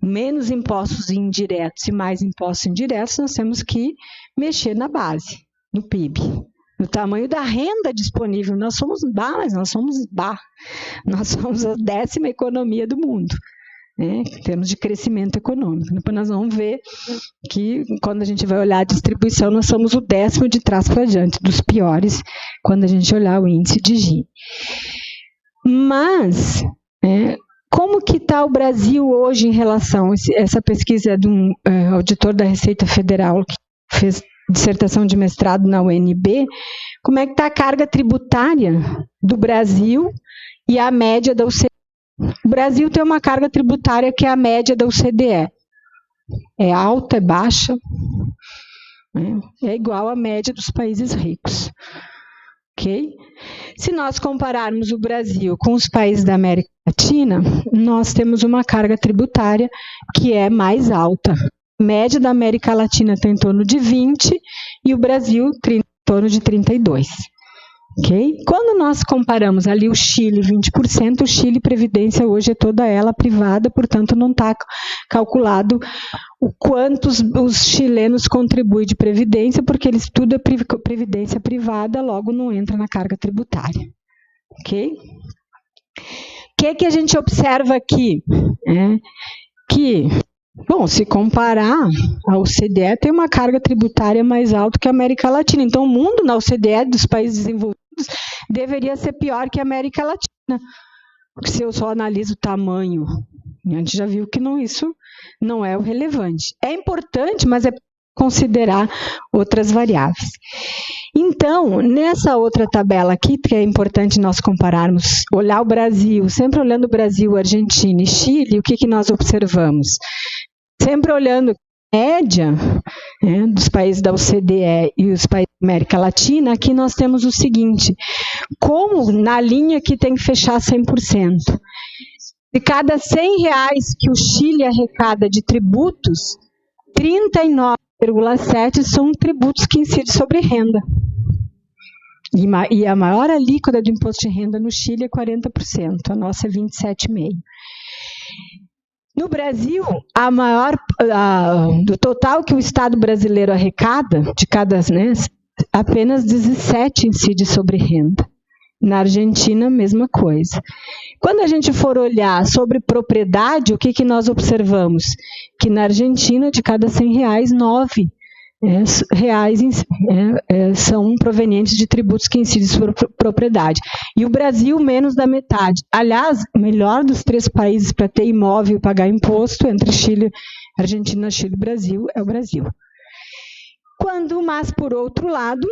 menos impostos indiretos e mais impostos indiretos, nós temos que mexer na base, no PIB, no tamanho da renda disponível. Nós somos a 10ª economia do mundo, em termos de crescimento econômico. Depois nós vamos ver que, quando a gente vai olhar a distribuição, nós somos o 10º de trás para diante, dos piores, quando a gente olhar o índice de Gini. Mas, como que está o Brasil hoje em relação, essa pesquisa é de um auditor da Receita Federal, que fez dissertação de mestrado na UNB, como é que está a carga tributária do Brasil e a média da OCDE? O Brasil tem uma carga tributária que é a média da OCDE. É alta, é baixa, é igual à média dos países ricos. Ok? Se nós compararmos o Brasil com os países da América Latina, nós temos uma carga tributária que é mais alta. A média da América Latina está em torno de 20% e o Brasil em torno de 32%. Okay? Quando nós comparamos ali o Chile, 20%, o Chile, Previdência hoje é toda ela privada, portanto não está calculado o quanto os chilenos contribuem de Previdência, porque eles tudo é Previdência privada, logo não entra na carga tributária. Ok? O que a gente observa aqui? Que, bom, se comparar, a OCDE tem uma carga tributária mais alta que a América Latina. Então, o mundo na OCDE dos países desenvolvidos deveria ser pior que a América Latina. Porque se eu só analiso o tamanho, a gente já viu que isso não é o relevante. É importante, mas é considerar outras variáveis. Então, nessa outra tabela aqui, que é importante nós compararmos, olhar o Brasil, sempre olhando o Brasil, Argentina e Chile, o que nós observamos? Sempre olhando a média dos países da OCDE e os países da América Latina, aqui nós temos o seguinte, como na linha que tem que fechar 100%. De cada R$100 que o Chile arrecada de tributos, 39,7 são tributos que incidem sobre renda. E a maior alíquota de imposto de renda no Chile é 40%, a nossa é 27,5%. No Brasil, do total que o Estado brasileiro arrecada, de cada, né, apenas 17 incide sobre renda. Na Argentina, mesma coisa. Quando a gente for olhar sobre propriedade, o que nós observamos? Que na Argentina, de cada 100 reais, 9 reais são provenientes de tributos que incidem sobre propriedade. E o Brasil, menos da metade. Aliás, o melhor dos 3 países para ter imóvel e pagar imposto, entre Chile, Argentina, Chile e Brasil, é o Brasil. Mas, por outro lado,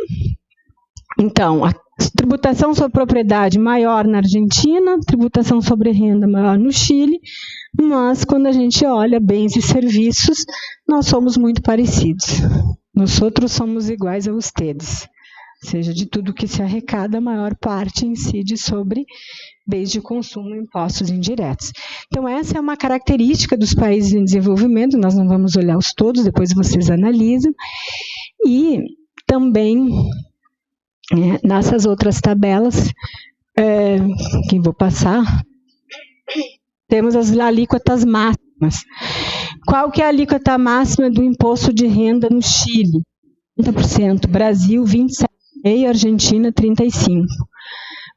então, a tributação sobre propriedade maior na Argentina, tributação sobre renda maior no Chile, mas quando a gente olha bens e serviços, nós somos muito parecidos. Nós outros somos iguais a ustedes. Ou seja, de tudo que se arrecada, a maior parte incide sobre bens de consumo e impostos indiretos. Então, essa é uma característica dos países em desenvolvimento, nós não vamos olhar os todos, depois vocês analisam. E também, nessas outras tabelas, que vou passar, temos as alíquotas máximas. Qual que é a alíquota máxima do imposto de renda no Chile? 30%, Brasil 27,5%, Argentina 35%.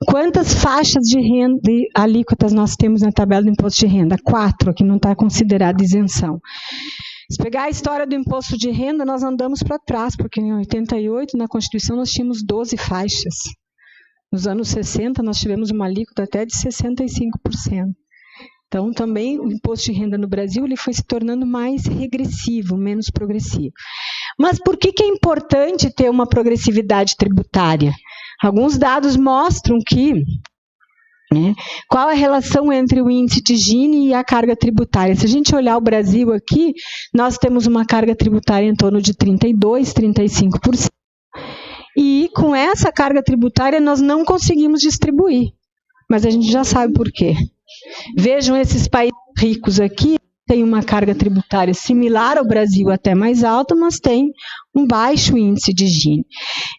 Quantas faixas de renda e alíquotas nós temos na tabela do imposto de renda? 4, que não está considerada isenção. Se pegar a história do imposto de renda, nós andamos para trás, porque em 88, na Constituição, nós tínhamos 12 faixas. Nos anos 60, nós tivemos uma alíquota até de 65%. Então, também, o imposto de renda no Brasil ele foi se tornando mais regressivo, menos progressivo. Mas por que é importante ter uma progressividade tributária? Alguns dados mostram que qual a relação entre o índice de Gini e a carga tributária. Se a gente olhar o Brasil aqui, nós temos uma carga tributária em torno de 32%, 35%. E com essa carga tributária nós não conseguimos distribuir. Mas a gente já sabe por quê. Vejam esses países ricos aqui, tem uma carga tributária similar ao Brasil, até mais alta, mas tem um baixo índice de Gini.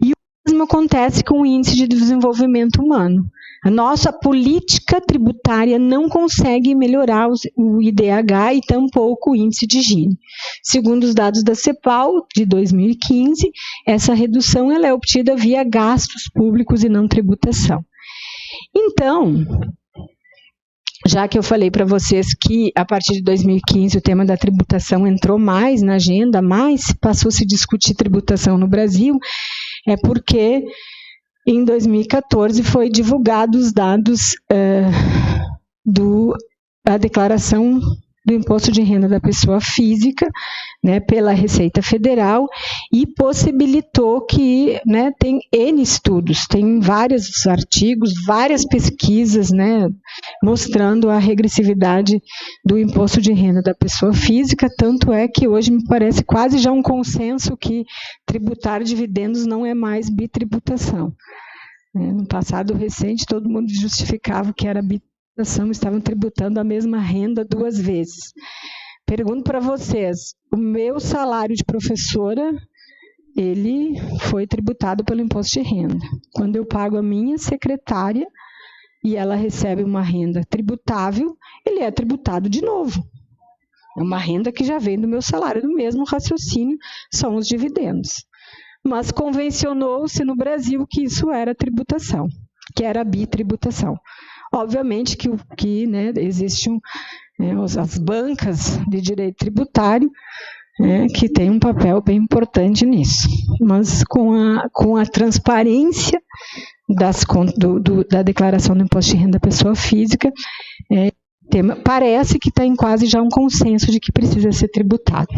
E o mesmo acontece com o índice de desenvolvimento humano. A nossa política tributária não consegue melhorar o IDH e tampouco o índice de Gini. Segundo os dados da CEPAL, de 2015, essa redução ela é obtida via gastos públicos e não tributação. Então, já que eu falei para vocês que a partir de 2015 o tema da tributação entrou mais na agenda, mais passou a se discutir tributação no Brasil, é porque em 2014 foi divulgado os dados da declaração do imposto de renda da pessoa física, pela Receita Federal, e possibilitou que, tem N estudos, tem vários artigos, várias pesquisas, mostrando a regressividade do imposto de renda da pessoa física, tanto é que hoje me parece quase já um consenso que tributar dividendos não é mais bitributação. No passado recente, todo mundo justificava que era bitributação, estavam tributando a mesma renda 2 vezes. Pergunto para vocês, o meu salário de professora, ele foi tributado pelo imposto de renda. Quando eu pago a minha secretária e ela recebe uma renda tributável, ele é tributado de novo. É uma renda que já vem do meu salário, do mesmo raciocínio, são os dividendos. Mas convencionou-se no Brasil que isso era tributação, que era bitributação. Obviamente que existem as bancas de direito tributário que têm um papel bem importante nisso. Mas com a transparência da declaração do imposto de renda da pessoa física, parece que está em quase já um consenso de que precisa ser tributado.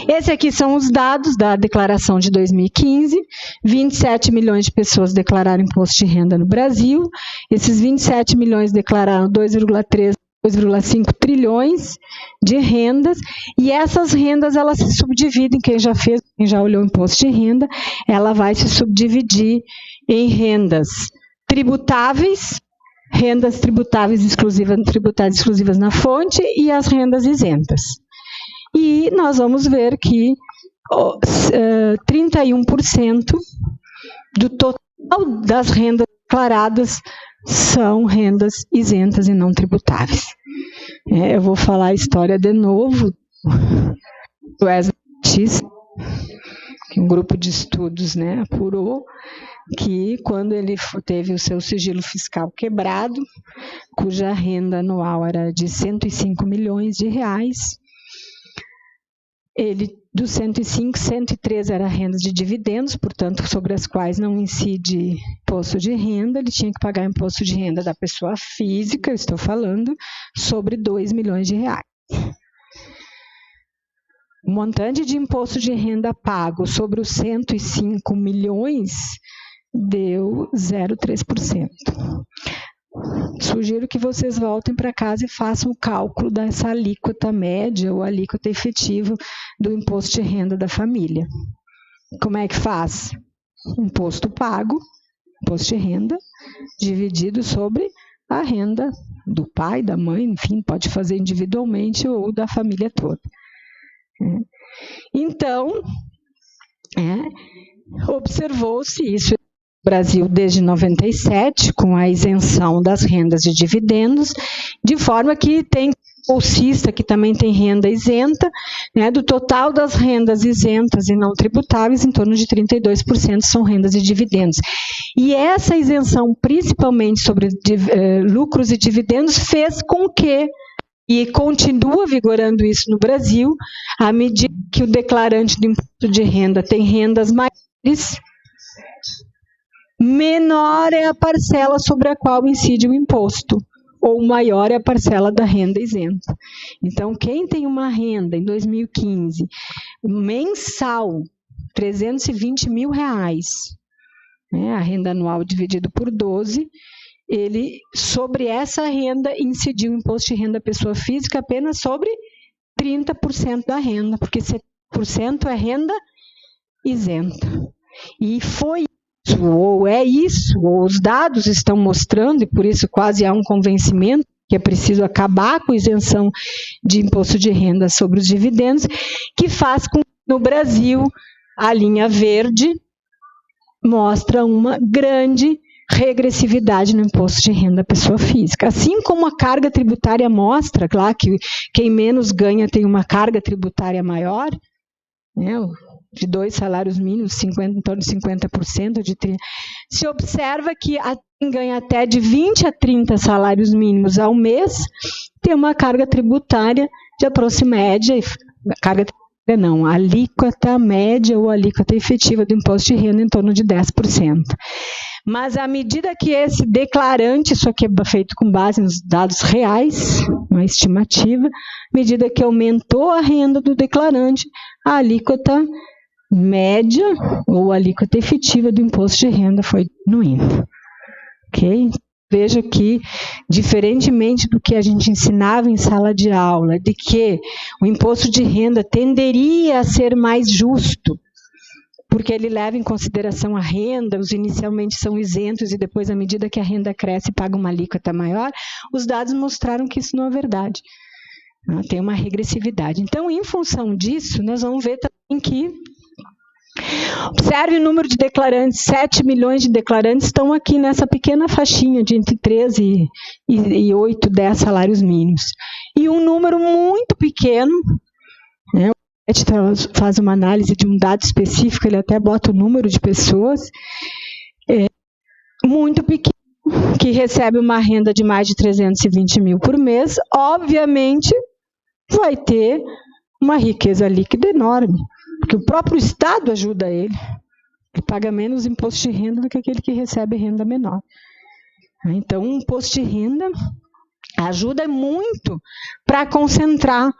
Esses aqui são os dados da declaração de 2015, 27 milhões de pessoas declararam imposto de renda no Brasil, esses 27 milhões declararam 2,3, 2,5 trilhões de rendas, e essas rendas elas se subdividem, quem já olhou o imposto de renda, ela vai se subdividir em rendas tributáveis, rendas tributáveis exclusivas na fonte e as rendas isentas. E nós vamos ver que 31% do total das rendas declaradas são rendas isentas e não tributáveis. Eu vou falar a história de novo do Wesley Batista, que um grupo de estudos, né, apurou que quando ele teve o seu sigilo fiscal quebrado, cuja renda anual era de 105 milhões de reais, ele, dos 105, 103 era renda de dividendos, portanto, sobre as quais não incide imposto de renda, ele tinha que pagar imposto de renda da pessoa física, eu estou falando, sobre 2 milhões de reais. O montante de imposto de renda pago sobre os 105 milhões deu 0,3%. Sugiro que vocês voltem para casa e façam o cálculo dessa alíquota média ou alíquota efetiva do imposto de renda da família. Como é que faz? Imposto pago, imposto de renda, dividido sobre a renda do pai, da mãe, enfim, pode fazer individualmente ou da família toda. Então, observou-se isso no Brasil desde 97, com a isenção das rendas de dividendos, de forma que tem bolsista que também tem renda isenta, né, do total das rendas isentas e não tributáveis, em torno de 32% são rendas de dividendos. E essa isenção, principalmente sobre lucros e dividendos, fez com que, e continua vigorando isso no Brasil, à medida que o declarante do imposto de renda tem rendas maiores, menor é a parcela sobre a qual incide o imposto, ou maior é a parcela da renda isenta. Então, quem tem uma renda em 2015 mensal, 320 mil reais, né, a renda anual dividido por 12, ele, sobre essa renda, incidiu o imposto de renda da pessoa física apenas sobre 30% da renda, porque 70% é renda isenta. E foi isso, ou é isso, ou os dados estão mostrando, e por isso quase há um convencimento que é preciso acabar com a isenção de imposto de renda sobre os dividendos, que faz com que no Brasil a linha verde mostra uma grande regressividade no imposto de renda da pessoa física. Assim como a carga tributária mostra, claro que quem menos ganha tem uma carga tributária maior, né, de 2 salários mínimos, em torno de 50%, de 30%. Se observa que quem ganha até de 20 a 30 salários mínimos ao mês tem uma carga tributária de aproximadamente, a alíquota média ou alíquota efetiva do imposto de renda em torno de 10%. Mas à medida que esse declarante, isso aqui é feito com base nos dados reais, uma estimativa, à medida que aumentou a renda do declarante, a alíquota média ou alíquota efetiva do imposto de renda foi diminuindo. Ok? Veja que, diferentemente do que a gente ensinava em sala de aula, de que o imposto de renda tenderia a ser mais justo, porque ele leva em consideração a renda, os inicialmente são isentos e depois, à medida que a renda cresce, paga uma alíquota maior, os dados mostraram que isso não é verdade. Tem uma regressividade. Então, em função disso, nós vamos ver também que, observe o número de declarantes, 7 milhões de declarantes estão aqui nessa pequena faixinha de entre 13 e 8, 10 salários mínimos. E um número muito pequeno, né, faz uma análise de um dado específico, ele até bota o número de pessoas, muito pequeno, que recebe uma renda de mais de 320 mil por mês, obviamente vai ter uma riqueza líquida enorme, porque o próprio Estado ajuda ele. Ele paga menos imposto de renda do que aquele que recebe renda menor. Então, o imposto de renda ajuda muito para concentrar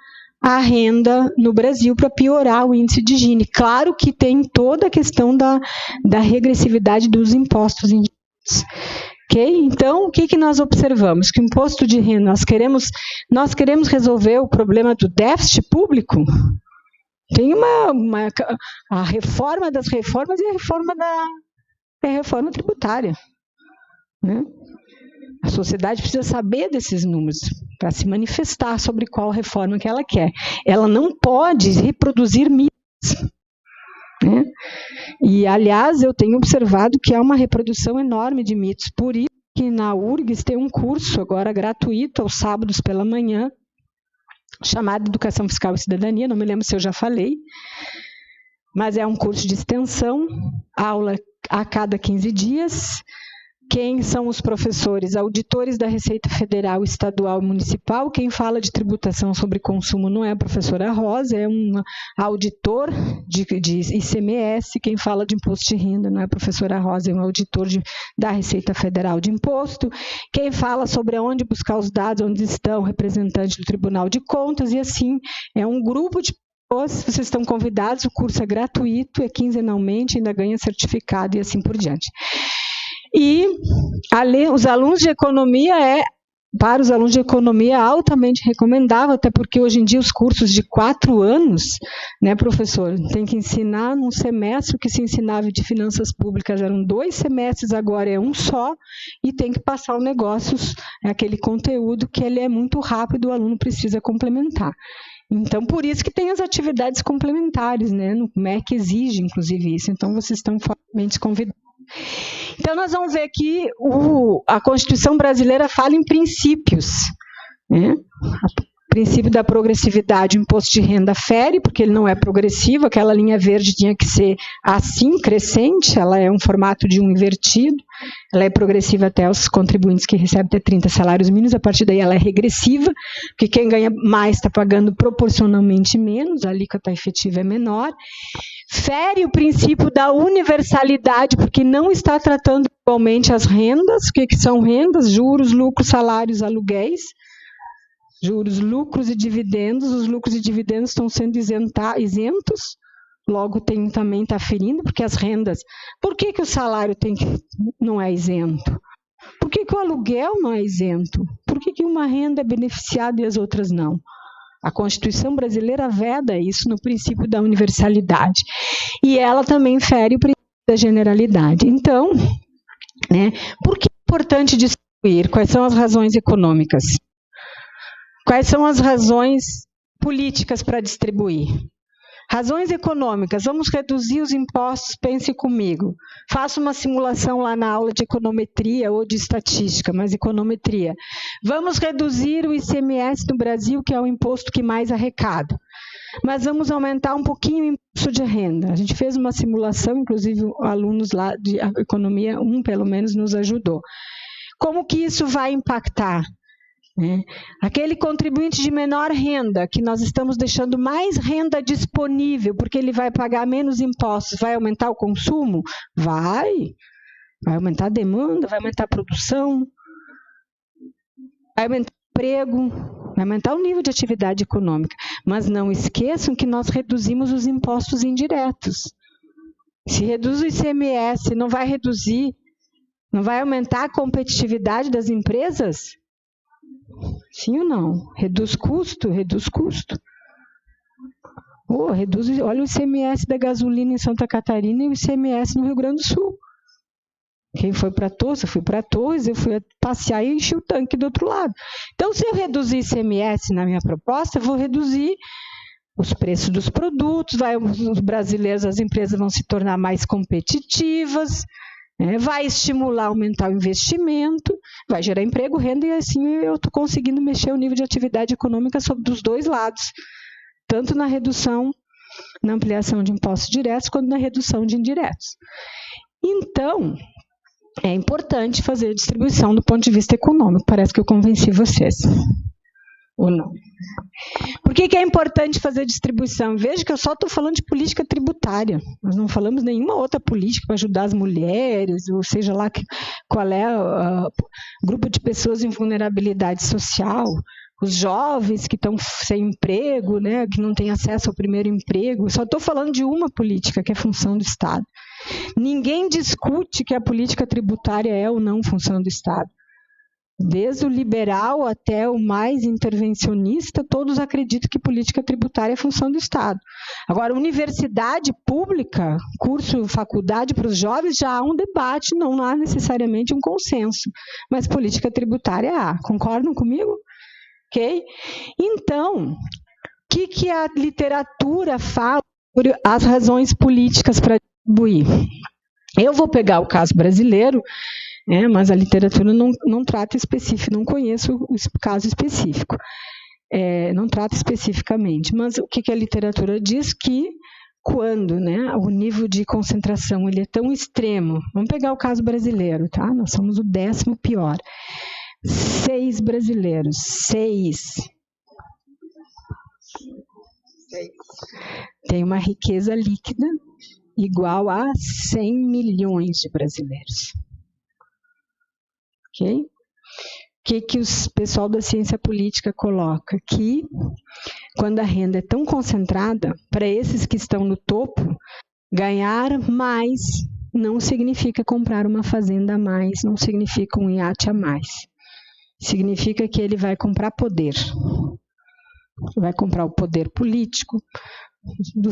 a renda no Brasil, para piorar o índice de Gini. Claro que tem toda a questão da regressividade dos impostos indiretos. Okay? Então, o que nós observamos? Que o imposto de renda, nós queremos resolver o problema do déficit público. Tem a reforma das reformas e a reforma tributária. Né? A sociedade precisa saber desses números para se manifestar sobre qual reforma que ela quer. Ela não pode reproduzir mitos. Né? E, aliás, eu tenho observado que há uma reprodução enorme de mitos. Por isso, que na URGS tem um curso agora gratuito, aos sábados pela manhã, chamado Educação Fiscal e Cidadania, não me lembro se eu já falei, mas é um curso de extensão, aula a cada 15 dias. Quem são os professores? Auditores da Receita Federal, Estadual e Municipal. Quem fala de tributação sobre consumo não é a professora Rosa, é um auditor de ICMS. Quem fala de imposto de renda não é a professora Rosa, é um auditor da Receita Federal de Imposto. Quem fala sobre onde buscar os dados, onde estão, representante do Tribunal de Contas, e assim, é um grupo de pessoas, vocês estão convidados, o curso é gratuito, é quinzenalmente, ainda ganha certificado e assim por diante. E os alunos de economia para os alunos de economia altamente recomendável, até porque hoje em dia os cursos de 4 anos, né, professor, tem que ensinar num semestre, o que se ensinava de finanças públicas eram 2 semestres, agora é um só, e tem que passar o negócios, aquele conteúdo que ele é muito rápido, o aluno precisa complementar. Então, por isso que tem as atividades complementares, né, no MEC exige, inclusive, isso, então vocês estão fortemente convidados. Então, nós vamos ver que a Constituição brasileira fala em princípios, né? O princípio da progressividade, o imposto de renda fere, porque ele não é progressivo, aquela linha verde tinha que ser assim, crescente, ela é um formato de 1 invertido, ela é progressiva até os contribuintes que recebem até 30 salários mínimos, a partir daí ela é regressiva, porque quem ganha mais está pagando proporcionalmente menos, a alíquota efetiva é menor. Fere o princípio da universalidade, porque não está tratando igualmente as rendas. O que são rendas? Juros, lucros, salários, aluguéis. Juros, lucros e dividendos. Os lucros e dividendos estão sendo isentos, logo também está ferindo, porque as rendas... Por que o salário não é isento? Por que o aluguel não é isento? Por que uma renda é beneficiada e as outras não? A Constituição brasileira veda isso no princípio da universalidade. E ela também fere o princípio da generalidade. Então, né, por que é importante distribuir? Quais são as razões econômicas? Quais são as razões políticas para distribuir? Razões econômicas, vamos reduzir os impostos, pense comigo. Faça uma simulação lá na aula de econometria ou de estatística, mas econometria. Vamos reduzir o ICMS no Brasil, que é o imposto que mais arrecada. Mas vamos aumentar um pouquinho o imposto de renda. A gente fez uma simulação, inclusive alunos lá de economia, pelo menos nos ajudou. Como que isso vai impactar? Aquele contribuinte de menor renda, que nós estamos deixando mais renda disponível, porque ele vai pagar menos impostos, vai aumentar o consumo? Vai aumentar a demanda, vai aumentar a produção, vai aumentar o emprego, vai aumentar o nível de atividade econômica. Mas não esqueçam que nós reduzimos os impostos indiretos. Se reduz o ICMS, não vai aumentar a competitividade das empresas? Sim ou não? Reduz custo? Reduz custo. Olha o ICMS da gasolina em Santa Catarina e o ICMS no Rio Grande do Sul. Quem foi para Torres? Eu fui para Torres, eu fui passear e enchi o tanque do outro lado. Então, se eu reduzir ICMS na minha proposta, eu vou reduzir os preços dos produtos, os brasileiros, as empresas vão se tornar mais competitivas, vai estimular, aumentar o investimento, vai gerar emprego, renda, e assim eu estou conseguindo mexer o nível de atividade econômica dos dois lados, tanto na redução, na ampliação de impostos diretos, quanto na redução de indiretos. Então, é importante fazer a distribuição do ponto de vista econômico, parece que eu convenci vocês. Ou não? Por que é importante fazer distribuição? Veja que eu só estou falando de política tributária. Nós não falamos nenhuma outra política para ajudar as mulheres, ou seja lá qual é o grupo de pessoas em vulnerabilidade social, os jovens que estão sem emprego, né, que não têm acesso ao primeiro emprego. Só estou falando de uma política, que é função do Estado. Ninguém discute que a política tributária é ou não função do Estado. Desde o liberal até o mais intervencionista, todos acreditam que política tributária é função do Estado. Agora, universidade pública, curso, faculdade para os jovens, já há um debate, não há necessariamente um consenso. Mas política tributária há. Concordam comigo? Ok? Então, o que a literatura fala sobre as razões políticas para distribuir? Eu vou pegar o caso brasileiro. mas a literatura não trata específico, não conheço o caso específico, não trata especificamente, mas o que a literatura diz que quando, o nível de concentração ele é tão extremo, vamos pegar o caso brasileiro, tá? Nós somos o 10º pior. 6 brasileiros, 6 tem uma riqueza líquida igual a 100 milhões de brasileiros. Ok? O que o pessoal da ciência política coloca? Que quando a renda é tão concentrada, para esses que estão no topo, ganhar mais não significa comprar uma fazenda a mais, não significa um iate a mais. Significa que ele vai comprar poder. Vai comprar o poder político, do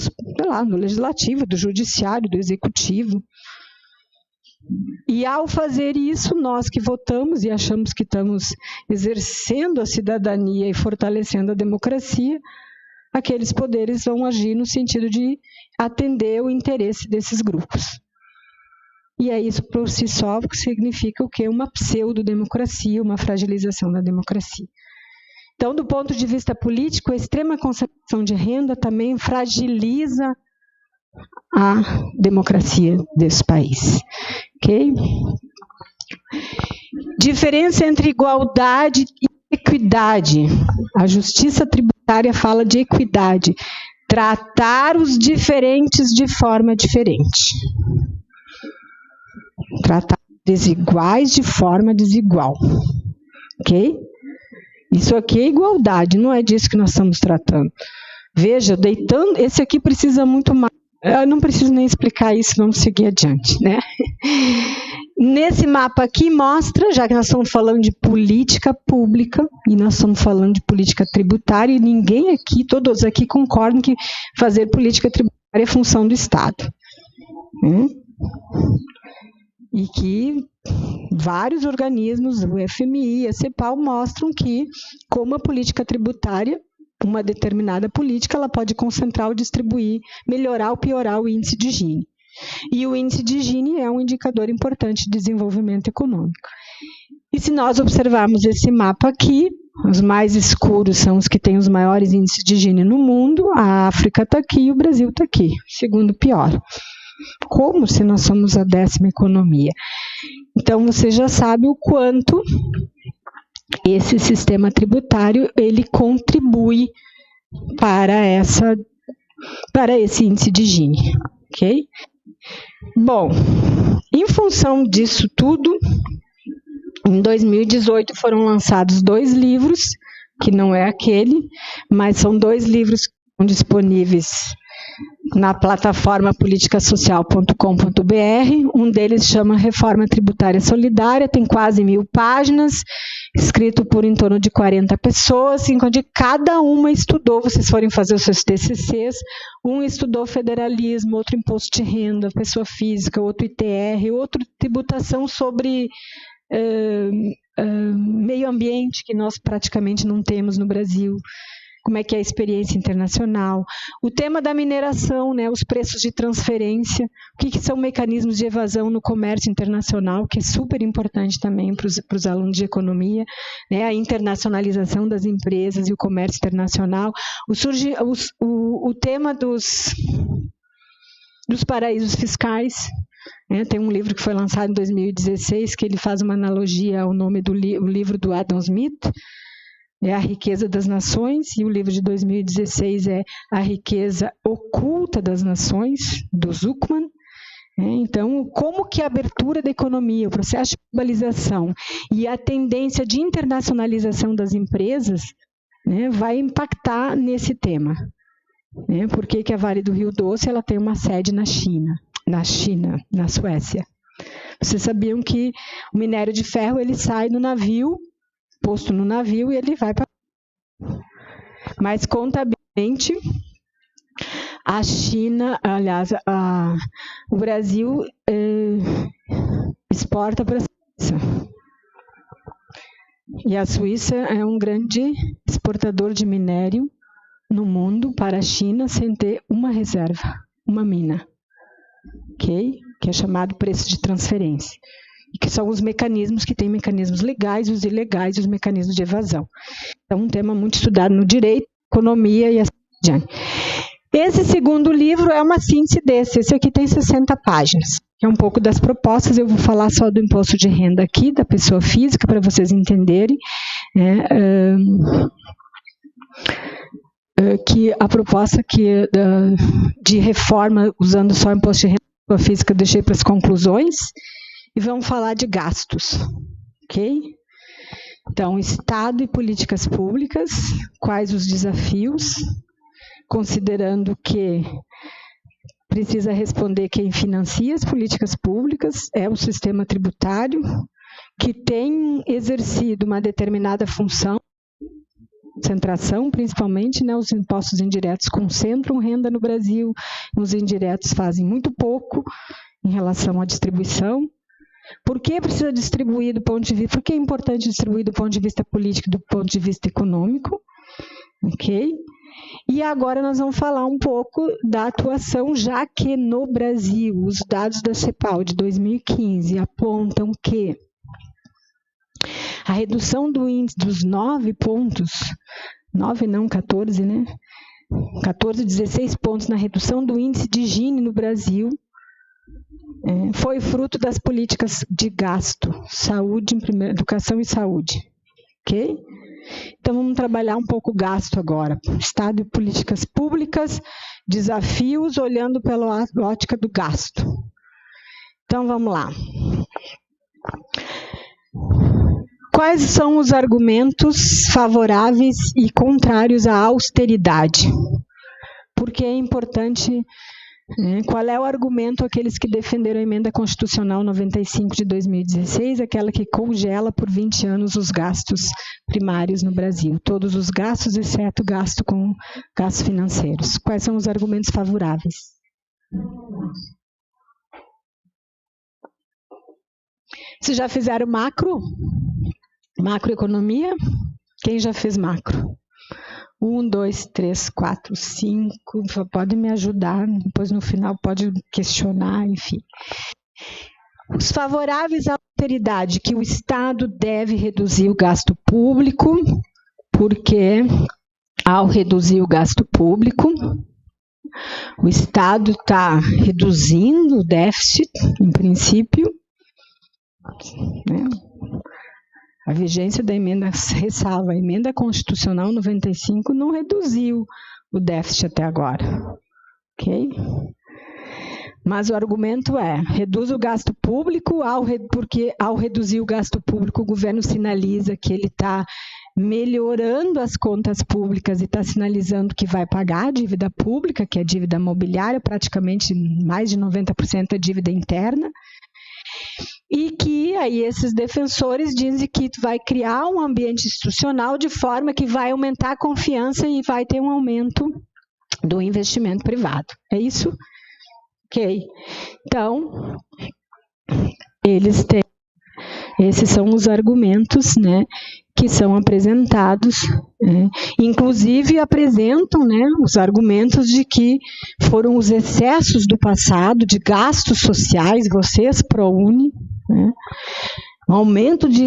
legislativo, do judiciário, do executivo. E ao fazer isso, nós que votamos e achamos que estamos exercendo a cidadania e fortalecendo a democracia, aqueles poderes vão agir no sentido de atender o interesse desses grupos. E aí isso por si só significa o quê? Uma pseudo-democracia, uma fragilização da democracia. Então, do ponto de vista político, a extrema concentração de renda também fragiliza a democracia desse país. Ok? Diferença entre igualdade e equidade. A justiça tributária fala de equidade. Tratar os diferentes de forma diferente. Tratar desiguais de forma desigual. Ok? Isso aqui é igualdade, não é disso que nós estamos tratando. Veja, esse aqui precisa muito mais. Eu não preciso nem explicar isso, vamos seguir adiante, né? Nesse mapa aqui mostra, já que nós estamos falando de política pública, e nós estamos falando de política tributária, e ninguém aqui, todos aqui concordam que fazer política tributária é função do Estado. E que vários organismos, o FMI, a CEPAL, mostram que, como a política tributária, uma determinada política, ela pode concentrar ou distribuir, melhorar ou piorar o índice de Gini. E o índice de Gini é um indicador importante de desenvolvimento econômico. E se nós observarmos esse mapa aqui, os mais escuros são os que têm os maiores índices de Gini no mundo, a África está aqui e o Brasil está aqui, segundo pior. Como se nós somos a 10ª economia? Então, você já sabe o quanto esse sistema tributário ele contribui para esse índice de Gini. Ok? Bom, em função disso tudo, em 2018 foram lançados 2 livros, que não é aquele, mas são 2 livros que estão disponíveis na plataforma politicasocial.com.br. Um deles chama Reforma Tributária Solidária, tem quase 1000 páginas, escrito por em torno de 40 pessoas, onde cada uma estudou, vocês forem fazer os seus TCCs, um estudou federalismo, outro imposto de renda, pessoa física, outro ITR, outro tributação sobre meio ambiente, que nós praticamente não temos no Brasil. Como é que é a experiência internacional, o tema da mineração, os preços de transferência, o que são mecanismos de evasão no comércio internacional, que é super importante também para os alunos de economia, a internacionalização das empresas e o comércio internacional, o tema dos paraísos fiscais. Tem um livro que foi lançado em 2016, que ele faz uma analogia ao nome do livro do Adam Smith, é A Riqueza das Nações, e o livro de 2016 é A Riqueza Oculta das Nações, do Zuckman. Então, como que a abertura da economia, o processo de globalização e a tendência de internacionalização das empresas vai impactar nesse tema. Por que a Vale do Rio Doce ela tem uma sede na China, na Suécia? Vocês sabiam que o minério de ferro ele sai no navio, posto no navio, e ele vai para... Mas, contabilmente, a China, aliás, o Brasil exporta para a Suíça. E a Suíça é um grande exportador de minério no mundo para a China, sem ter uma reserva, uma mina. Ok? Que é chamado preço de transferência. que são os mecanismos que têm mecanismos legais, os ilegais e os mecanismos de evasão. É um tema muito estudado no direito, economia e assim por diante. Esse segundo livro é uma síntese desse. Esse aqui tem 60 páginas. É um pouco das propostas. Eu vou falar só do imposto de renda aqui, da pessoa física, para vocês entenderem. Que a proposta de reforma, usando só o imposto de renda da pessoa física, eu deixei para as conclusões. E vamos falar de gastos. Ok? Então, Estado e políticas públicas, quais os desafios, considerando que precisa responder quem financia as políticas públicas, é o sistema tributário, que tem exercido uma determinada função, concentração, principalmente, né, os impostos indiretos concentram renda no Brasil, os indiretos fazem muito pouco em relação à distribuição. Por que precisa distribuir do ponto de vista? Por que é importante distribuir do ponto de vista político e do ponto de vista econômico? Ok? E agora nós vamos falar um pouco da atuação, já que no Brasil os dados da CEPAL de 2015 apontam que a redução do índice dos 9 pontos, 9 não, 14, né? 14, 16 pontos na redução do índice de Gini no Brasil, foi fruto das políticas de gasto, saúde, educação e saúde. Ok? Então, vamos trabalhar um pouco o gasto agora. Estado e políticas públicas, desafios, olhando pela ótica do gasto. Então, vamos lá. Quais são os argumentos favoráveis e contrários à austeridade? Porque é importante... Qual é o argumento aqueles que defenderam a emenda constitucional 95 de 2016, aquela que congela por 20 anos os gastos primários no Brasil, todos os gastos, exceto gastos financeiros. Quais são os argumentos favoráveis? Vocês já fizeram macroeconomia? Quem já fez macro? 1, 2, 3, 4, 5, pode me ajudar, depois no final pode questionar, enfim. Os favoráveis à austeridade, que o Estado deve reduzir o gasto público, porque ao reduzir o gasto público, o Estado está reduzindo o déficit, em princípio, né? A vigência da emenda, ressalva, a emenda constitucional 95 não reduziu o déficit até agora. Ok? Mas o argumento reduz o gasto público, porque ao reduzir o gasto público, o governo sinaliza que ele está melhorando as contas públicas e está sinalizando que vai pagar a dívida pública, que é a dívida mobiliária, praticamente mais de 90% é dívida interna. E que aí esses defensores dizem que vai criar um ambiente institucional de forma que vai aumentar a confiança e vai ter um aumento do investimento privado. É isso? Ok. Então, esses são os argumentos, né, que são apresentados, né, inclusive apresentam, né, os argumentos de que foram os excessos do passado, de gastos sociais, vocês, ProUni, né, um aumento de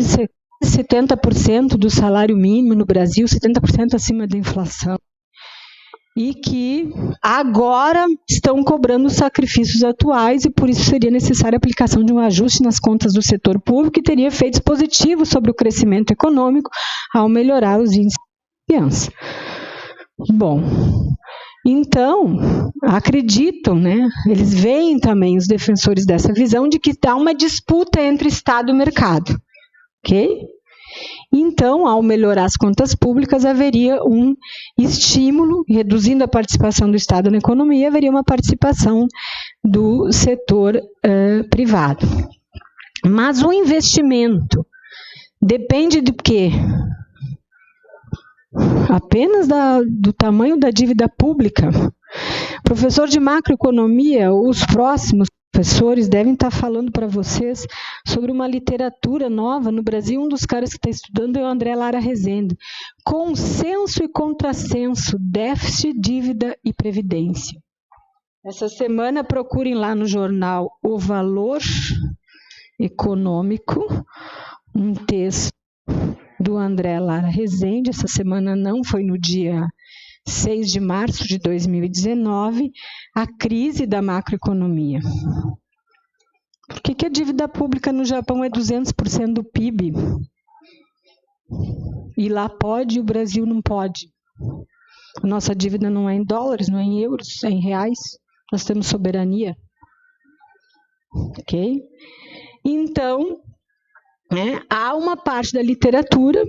70% do salário mínimo no Brasil, 70% acima da inflação, e que agora estão cobrando os sacrifícios atuais e por isso seria necessária a aplicação de um ajuste nas contas do setor público que teria efeitos positivos sobre o crescimento econômico ao melhorar os índices de confiança. Bom, então, acreditam, né, eles veem também, os defensores dessa visão, de que há uma disputa entre Estado e mercado. Ok? Então, ao melhorar as contas públicas, haveria um estímulo, reduzindo a participação do Estado na economia, haveria uma participação do setor privado. Mas o investimento depende de quê? Apenas do tamanho da dívida pública. Professor de macroeconomia, os próximos professores devem estar falando para vocês sobre uma literatura nova no Brasil. Um dos caras que está estudando é o André Lara Rezende. Consenso e contrassenso, déficit, dívida e previdência. Essa semana procurem lá no jornal O Valor econômico, um texto do André Lara Rezende, essa semana não, foi no dia 6 de março de 2019, a crise da macroeconomia. Por que a dívida pública no Japão é 200% do PIB? E lá pode e o Brasil não pode. A nossa dívida não é em dólares, não é em euros, é em reais. Nós temos soberania. Ok? Então, há uma parte da literatura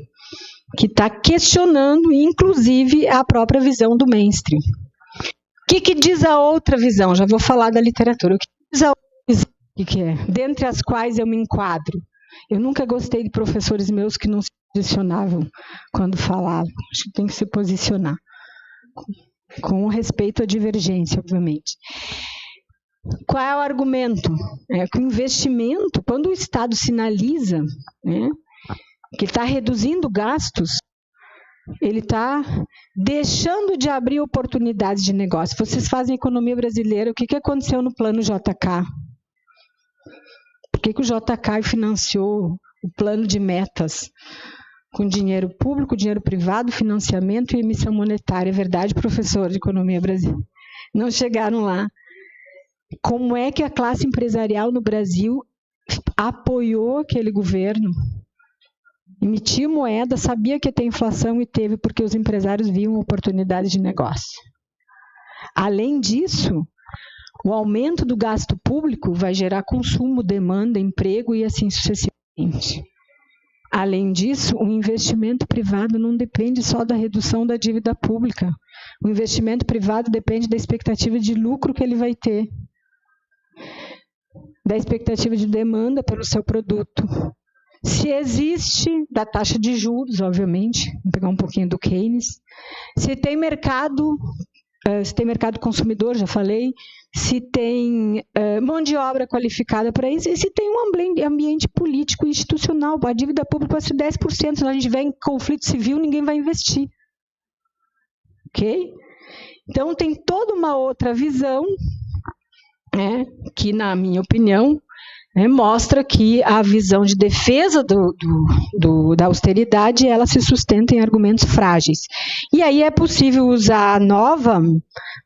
que está questionando, inclusive, a própria visão do mainstream. O que diz a outra visão? Já vou falar da literatura. O que diz a outra visão? O que é? Dentre as quais eu me enquadro. Eu nunca gostei de professores meus que não se posicionavam quando falavam. Acho que tem que se posicionar. Com respeito à divergência, obviamente. Qual é o argumento? Que o investimento, quando o Estado sinaliza que está reduzindo gastos, ele está deixando de abrir oportunidades de negócio. Vocês fazem economia brasileira, o que aconteceu no plano JK? Por que o JK financiou o plano de metas com dinheiro público, dinheiro privado, financiamento e emissão monetária? É verdade, professor de economia brasileira? Não chegaram lá. Como é que a classe empresarial no Brasil apoiou aquele governo? Emitiu moeda, sabia que ia ter inflação e teve porque os empresários viam oportunidade de negócio. Além disso, o aumento do gasto público vai gerar consumo, demanda, emprego e assim sucessivamente. Além disso, o investimento privado não depende só da redução da dívida pública. O investimento privado depende da expectativa de lucro que ele vai ter, da expectativa de demanda pelo seu produto. Se existe, da taxa de juros, obviamente, vou pegar um pouquinho do Keynes, se tem mercado consumidor, já falei, se tem mão de obra qualificada para isso, e se tem um ambiente político e institucional. A dívida pública vai ser 10%, se a gente tiver em conflito civil, ninguém vai investir. Ok? Então, tem toda uma outra visão, que, na minha opinião, mostra que a visão de defesa da austeridade, ela se sustenta em argumentos frágeis. E aí é possível usar a nova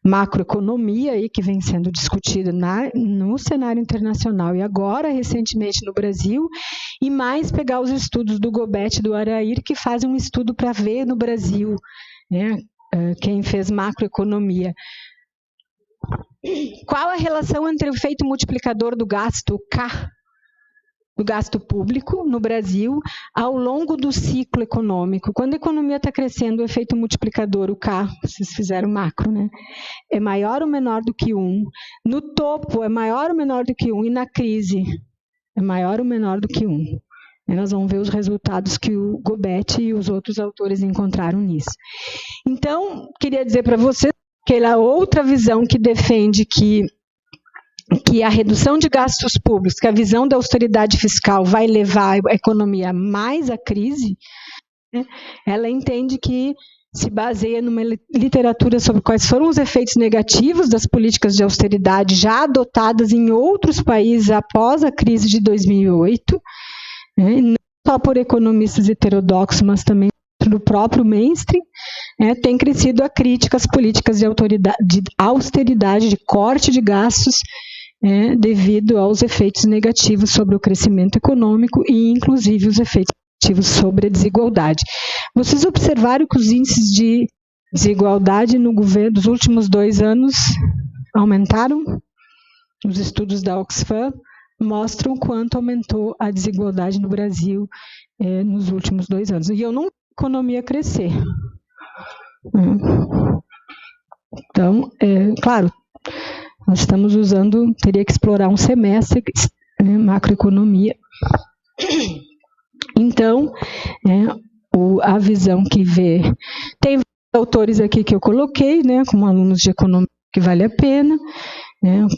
macroeconomia aí, que vem sendo discutida no cenário internacional e agora, recentemente, no Brasil, e mais pegar os estudos do Gobet e do Arair, que fazem um estudo para ver no Brasil, quem fez macroeconomia. Qual a relação entre o efeito multiplicador do gasto, o K, do gasto público no Brasil, ao longo do ciclo econômico? Quando a economia está crescendo, o efeito multiplicador, o K, vocês fizeram macro, é maior ou menor do que 1. No topo, é maior ou menor do que 1. E na crise, é maior ou menor do que 1. E nós vamos ver os resultados que o Gobet e os outros autores encontraram nisso. Então, queria dizer para vocês, aquela outra visão que defende que a redução de gastos públicos, que a visão da austeridade fiscal vai levar a economia mais à crise, ela entende que se baseia numa literatura sobre quais foram os efeitos negativos das políticas de austeridade já adotadas em outros países após a crise de 2008, não só por economistas heterodoxos, mas também do próprio mainstream, tem crescido a crítica às políticas de austeridade, de corte de gastos, devido aos efeitos negativos sobre o crescimento econômico e, inclusive, os efeitos negativos sobre a desigualdade. Vocês observaram que os índices de desigualdade no governo dos últimos 2 anos aumentaram? Os estudos da Oxfam mostram quanto aumentou a desigualdade no Brasil nos últimos 2 anos. E eu não economia crescer. Então, claro, nós estamos usando, teria que explorar um semestre, macroeconomia. Então, a visão que vê, tem autores aqui que eu coloquei, como alunos de economia, que vale a pena,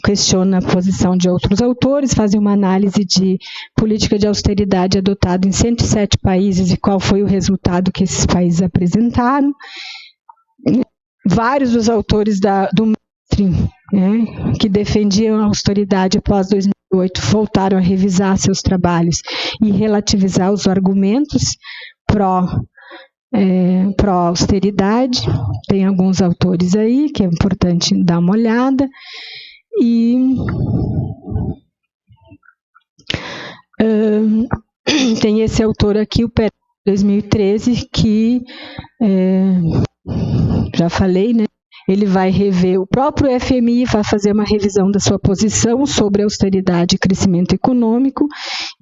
questiona a posição de outros autores, fazem uma análise de política de austeridade adotada em 107 países e qual foi o resultado que esses países apresentaram. Vários dos autores do né, que defendiam a austeridade após 2008, voltaram a revisar seus trabalhos e relativizar os argumentos pró-austeridade. Tem alguns autores aí que é importante dar uma olhada. E tem esse autor aqui, o Pérez, 2013, que já falei, né? Ele vai rever, o próprio FMI vai fazer uma revisão da sua posição sobre austeridade e crescimento econômico,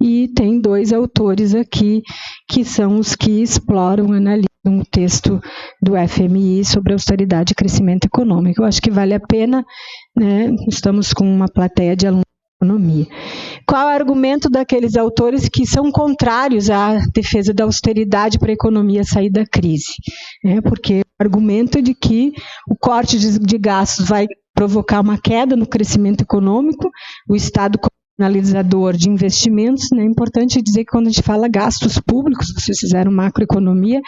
e tem 2 autores aqui que são os que exploram, analisam o texto do FMI sobre austeridade e crescimento econômico. Eu acho que vale a pena, né? Estamos com uma plateia de alunos de economia. Qual é o argumento daqueles autores que são contrários à defesa da austeridade para a economia sair da crise? Porque o argumento é de que o corte de gastos vai provocar uma queda no crescimento econômico, o Estado como canalizador de investimentos, né? É importante dizer que quando a gente fala gastos públicos, vocês fizeram macroeconomia,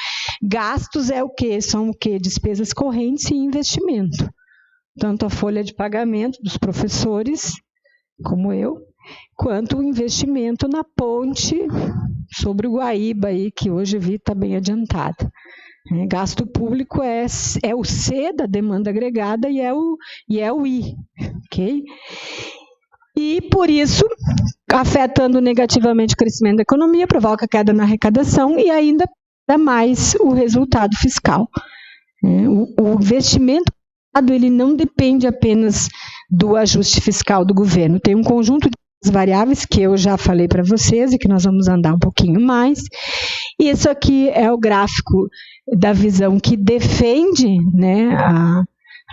gastos é o quê? São o quê? Despesas correntes e investimento. Tanto a folha de pagamento dos professores, como eu, quanto o investimento na ponte sobre o Guaíba, aí, que hoje vi está bem adiantada. Gasto público é o C da demanda agregada e é o I, ok? E, por isso, afetando negativamente o crescimento da economia, provoca queda na arrecadação e ainda mais o resultado fiscal. O investimento ele não depende apenas do ajuste fiscal do governo, tem um conjunto de variáveis que eu já falei para vocês e que nós vamos andar um pouquinho mais. Isso aqui é o gráfico da visão que defende, né, a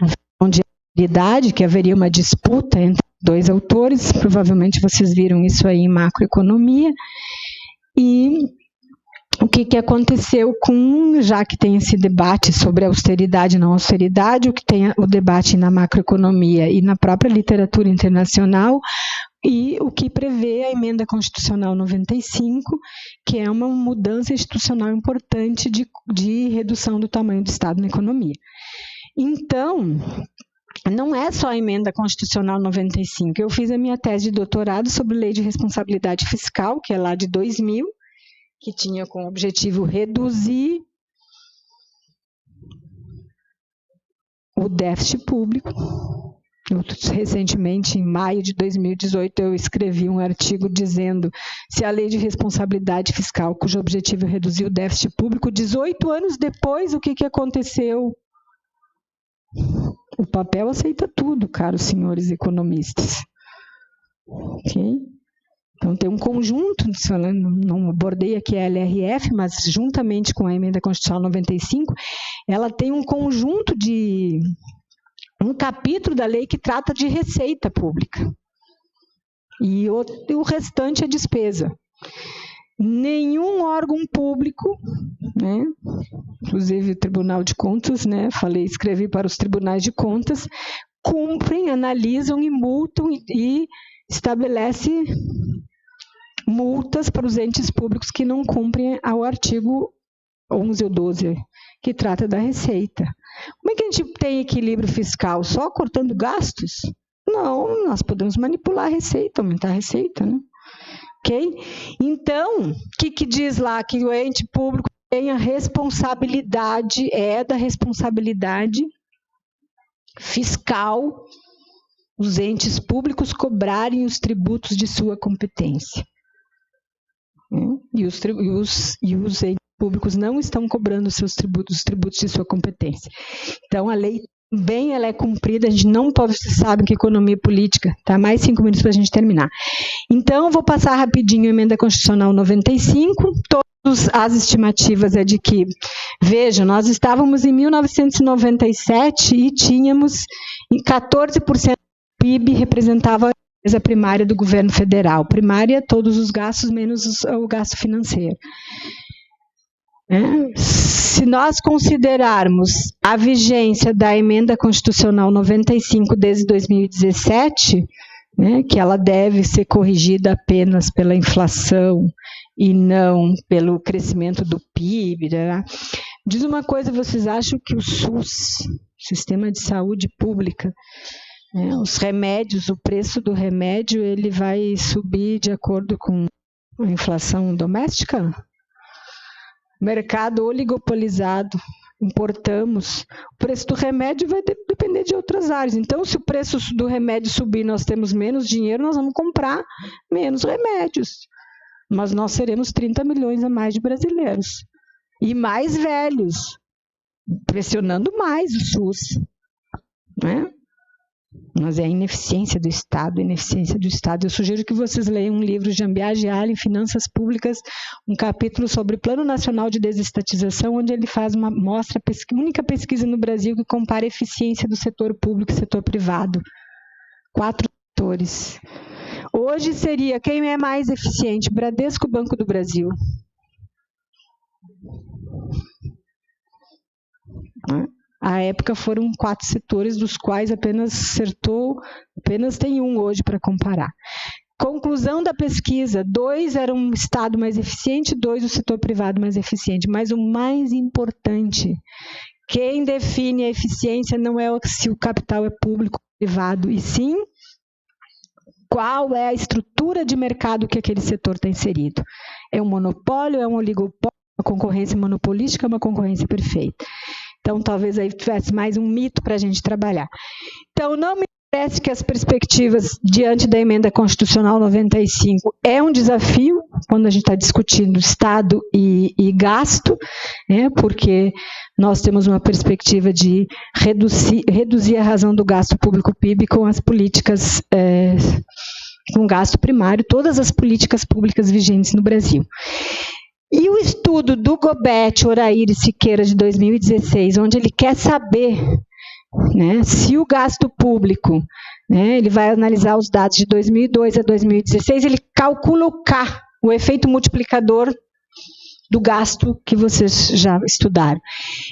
visão de austeridade, que haveria uma disputa entre 2 autores, provavelmente vocês viram isso aí em macroeconomia, e o que aconteceu já que tem esse debate sobre austeridade e não austeridade, o que tem o debate na macroeconomia e na própria literatura internacional, e o que prevê a Emenda Constitucional 95, que é uma mudança institucional importante de redução do tamanho do Estado na economia. Então, não é só a Emenda Constitucional 95. Eu fiz a minha tese de doutorado sobre Lei de Responsabilidade Fiscal, que é lá de 2000, que tinha como objetivo reduzir o déficit público. Recentemente, em maio de 2018, eu escrevi um artigo dizendo se a Lei de Responsabilidade Fiscal, cujo objetivo é reduzir o déficit público, 18 anos depois, o que aconteceu? O papel aceita tudo, caros senhores economistas. Ok? Então, tem um conjunto, não abordei aqui a LRF, mas juntamente com a Emenda Constitucional 95, ela tem um conjunto um capítulo da lei que trata de receita pública. E o restante é despesa. Nenhum órgão público, né, inclusive o Tribunal de Contas, né, escrevi para os tribunais de contas, cumprem, analisam e multam e estabelece multas para os entes públicos que não cumprem ao artigo 11 ou 12, que trata da receita. Como é que a gente tem equilíbrio fiscal? Só cortando gastos? Não, nós podemos manipular a receita, aumentar a receita, né? Ok? Então, o que diz lá? Que o ente público tem a responsabilidade, da responsabilidade fiscal, os entes públicos cobrarem os tributos de sua competência. E os entes públicos não estão cobrando os tributos de sua competência. Então, a lei também ela é cumprida, a gente não pode, vocês sabem que economia política, tá? Mais 5 minutos para a gente terminar. Então, vou passar rapidinho a Emenda Constitucional 95, todas as estimativas é de que, vejam, nós estávamos em 1997 e tínhamos 14% do PIB representava a despesa primária do governo federal. Primária, todos os gastos, menos o gasto financeiro. Se nós considerarmos a vigência da Emenda Constitucional 95 desde 2017, né, que ela deve ser corrigida apenas pela inflação e não pelo crescimento do PIB, né? Diz uma coisa, vocês acham que o SUS, Sistema de Saúde Pública, Os remédios, o preço do remédio, ele vai subir de acordo com a inflação doméstica? Mercado oligopolizado, importamos. O preço do remédio vai depender de outras áreas. Então, se o preço do remédio subir, nós temos menos dinheiro, nós vamos comprar menos remédios. Mas nós seremos 30 milhões a mais de brasileiros. E mais velhos, pressionando mais o SUS. Né? Mas é a ineficiência do Estado, Eu sugiro que vocês leiam um livro de Jambiage Allen, Finanças Públicas, um capítulo sobre o Plano Nacional de Desestatização, onde ele mostra a única pesquisa no Brasil que compara a eficiência do setor público e setor privado. 4 setores. Hoje seria, quem é mais eficiente? Bradesco, Banco do Brasil. À época foram 4 setores, dos quais apenas tem um hoje para comparar. Conclusão da pesquisa, 2 eram um Estado mais eficiente, 2 o setor privado mais eficiente. Mas o mais importante, quem define a eficiência não é se o capital é público ou privado, e sim qual é a estrutura de mercado que aquele setor está inserido. É um monopólio, é um oligopólio, uma concorrência monopolística, uma concorrência perfeita. Então, talvez aí tivesse mais um mito para a gente trabalhar. Então, não me parece que as perspectivas diante da emenda constitucional 95 é um desafio, quando a gente está discutindo Estado e gasto, né, porque nós temos uma perspectiva de reduzir a razão do gasto público PIB com as políticas, com gasto primário, todas as políticas públicas vigentes no Brasil. E o estudo do Gobet, Orair e Siqueira, de 2016, onde ele quer saber, né, se o gasto público, né, ele vai analisar os dados de 2002 a 2016, ele calcula o K, o efeito multiplicador do gasto que vocês já estudaram.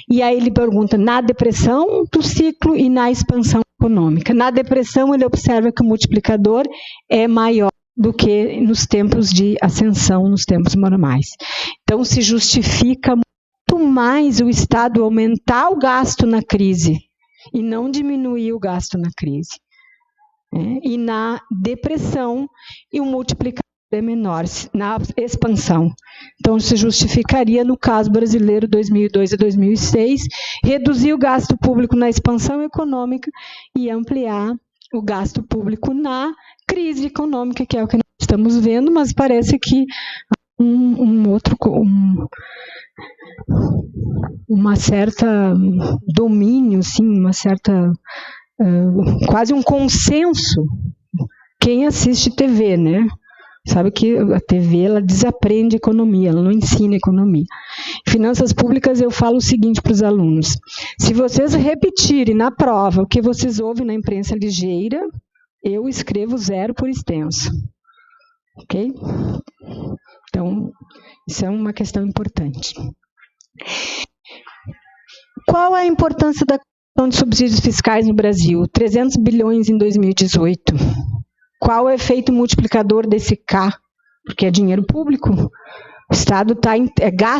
E aí ele pergunta na depressão do ciclo e na expansão econômica. Na depressão, ele observa que o multiplicador é maior do que nos tempos de ascensão, nos tempos normais. Então, se justifica muito mais o Estado aumentar o gasto na crise e não diminuir o gasto na crise. E na depressão, o multiplicador é menor, na expansão. Então, se justificaria, no caso brasileiro, 2002 a 2006, reduzir o gasto público na expansão econômica e ampliar o gasto público na crise econômica, que é o que nós estamos vendo, mas parece que uma certa domínio, sim, uma certa quase um consenso. Quem assiste TV, né? Sabe que a TV, ela desaprende economia, ela não ensina economia. Em finanças públicas, eu falo o seguinte para os alunos: se vocês repetirem na prova o que vocês ouvem na imprensa ligeira, eu escrevo 0 por extenso. Ok? Então, isso é uma questão importante. Qual a importância da questão de subsídios fiscais no Brasil? 300 bilhões em 2018. Qual é o efeito multiplicador desse K? Porque é dinheiro público. O Estado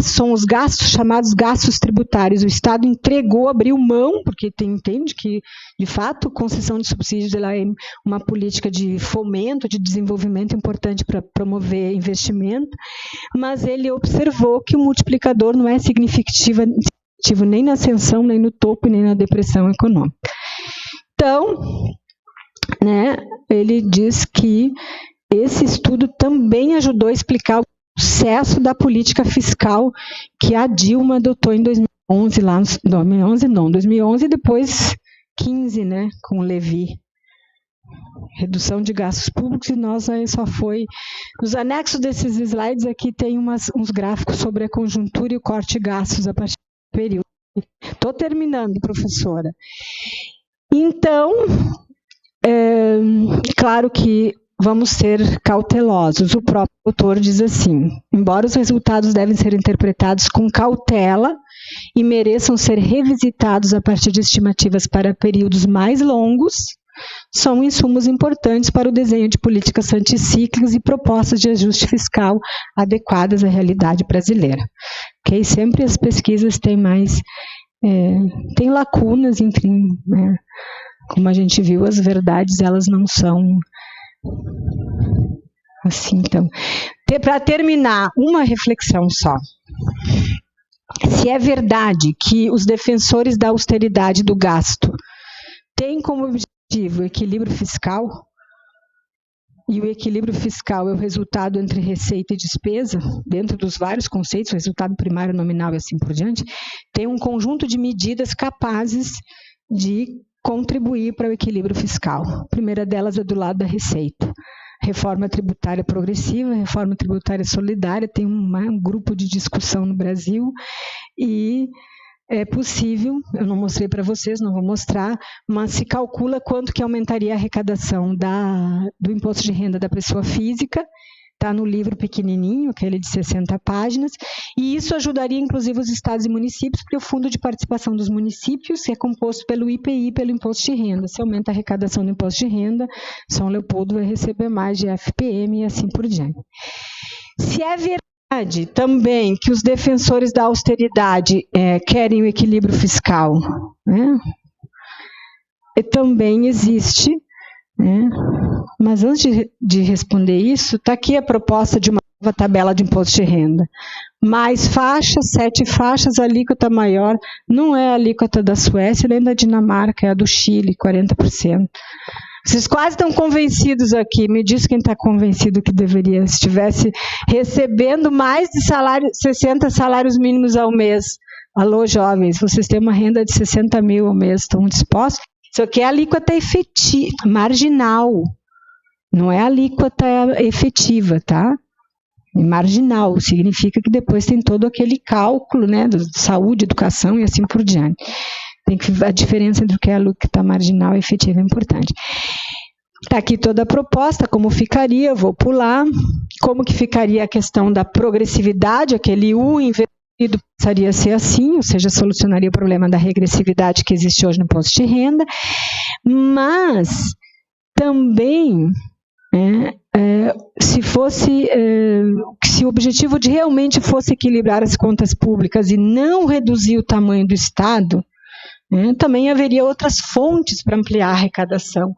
são os gastos chamados gastos tributários. O Estado entregou, abriu mão, porque entende que, de fato, concessão de subsídios ela é uma política de fomento, de desenvolvimento importante para promover investimento, mas ele observou que o multiplicador não é significativo nem na ascensão, nem no topo, nem na depressão econômica. Então, né, ele diz que esse estudo também ajudou a explicar o sucesso da política fiscal que a Dilma adotou em 2011, 2011 e depois 15, né, com o Levy. Redução de gastos públicos, e nós aí só foi... Nos anexos desses slides aqui tem uns gráficos sobre a conjuntura e o corte de gastos a partir do período. Estou terminando, professora. Então, claro que vamos ser cautelosos. O próprio autor diz assim: embora os resultados devem ser interpretados com cautela e mereçam ser revisitados a partir de estimativas para períodos mais longos, são insumos importantes para o desenho de políticas anticíclicas e propostas de ajuste fiscal adequadas à realidade brasileira. Okay? Sempre as pesquisas têm mais... tem lacunas, enfim... como a gente viu, as verdades, elas não são assim. Então, para terminar, uma reflexão só. Se é verdade que os defensores da austeridade do gasto têm como objetivo o equilíbrio fiscal, e o equilíbrio fiscal é o resultado entre receita e despesa, dentro dos vários conceitos, resultado primário, nominal e assim por diante, tem um conjunto de medidas capazes de contribuir para o equilíbrio fiscal. A primeira delas é do lado da receita. Reforma tributária progressiva, reforma tributária solidária, tem um grupo de discussão no Brasil e é possível, eu não mostrei para vocês, não vou mostrar, mas se calcula quanto que aumentaria a arrecadação do imposto de renda da pessoa física, está no livro pequenininho, aquele de 60 páginas, e isso ajudaria inclusive os estados e municípios, porque o Fundo de Participação dos Municípios é composto pelo IPI, pelo imposto de renda. Se aumenta a arrecadação do imposto de renda, São Leopoldo vai receber mais de FPM e assim por diante. Se é verdade também que os defensores da austeridade querem o equilíbrio fiscal, né? E também existe, né? Mas antes de responder isso, está aqui a proposta de uma nova tabela de imposto de renda. Mais faixas, 7 faixas, alíquota maior, não é a alíquota da Suécia nem da Dinamarca, é a do Chile, 40%. Vocês quase estão convencidos aqui, me diz quem está convencido que deveria, se estivesse recebendo mais de 60 salários mínimos ao mês. Alô, jovens, vocês têm uma renda de 60 mil ao mês, estão dispostos? Isso aqui é alíquota efetiva, marginal, não é alíquota efetiva, tá? É marginal, significa que depois tem todo aquele cálculo, né, de saúde, educação e assim por diante. A diferença entre o que é alíquota marginal e efetiva é importante. Está aqui toda a proposta, como ficaria, vou pular, como que ficaria a questão da progressividade, aquele U invertido passaria a ser assim, ou seja, solucionaria o problema da regressividade que existe hoje no imposto de renda, mas também, se o objetivo de realmente fosse equilibrar as contas públicas e não reduzir o tamanho do Estado, também haveria outras fontes para ampliar a arrecadação,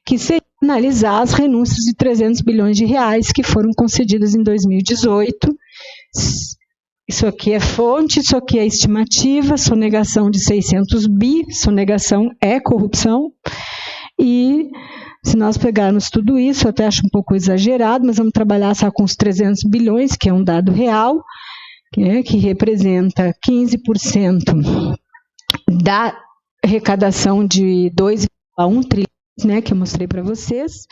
que seria analisar as renúncias de 300 bilhões de reais que foram concedidas em 2018. Isso aqui é fonte, isso aqui é estimativa, sonegação de 600 bi, sonegação é corrupção, e se nós pegarmos tudo isso, eu até acho um pouco exagerado, mas vamos trabalhar só com os 300 bilhões, que é um dado real, que representa 15% da arrecadação de 2,1 trilhões, né, que eu mostrei para vocês,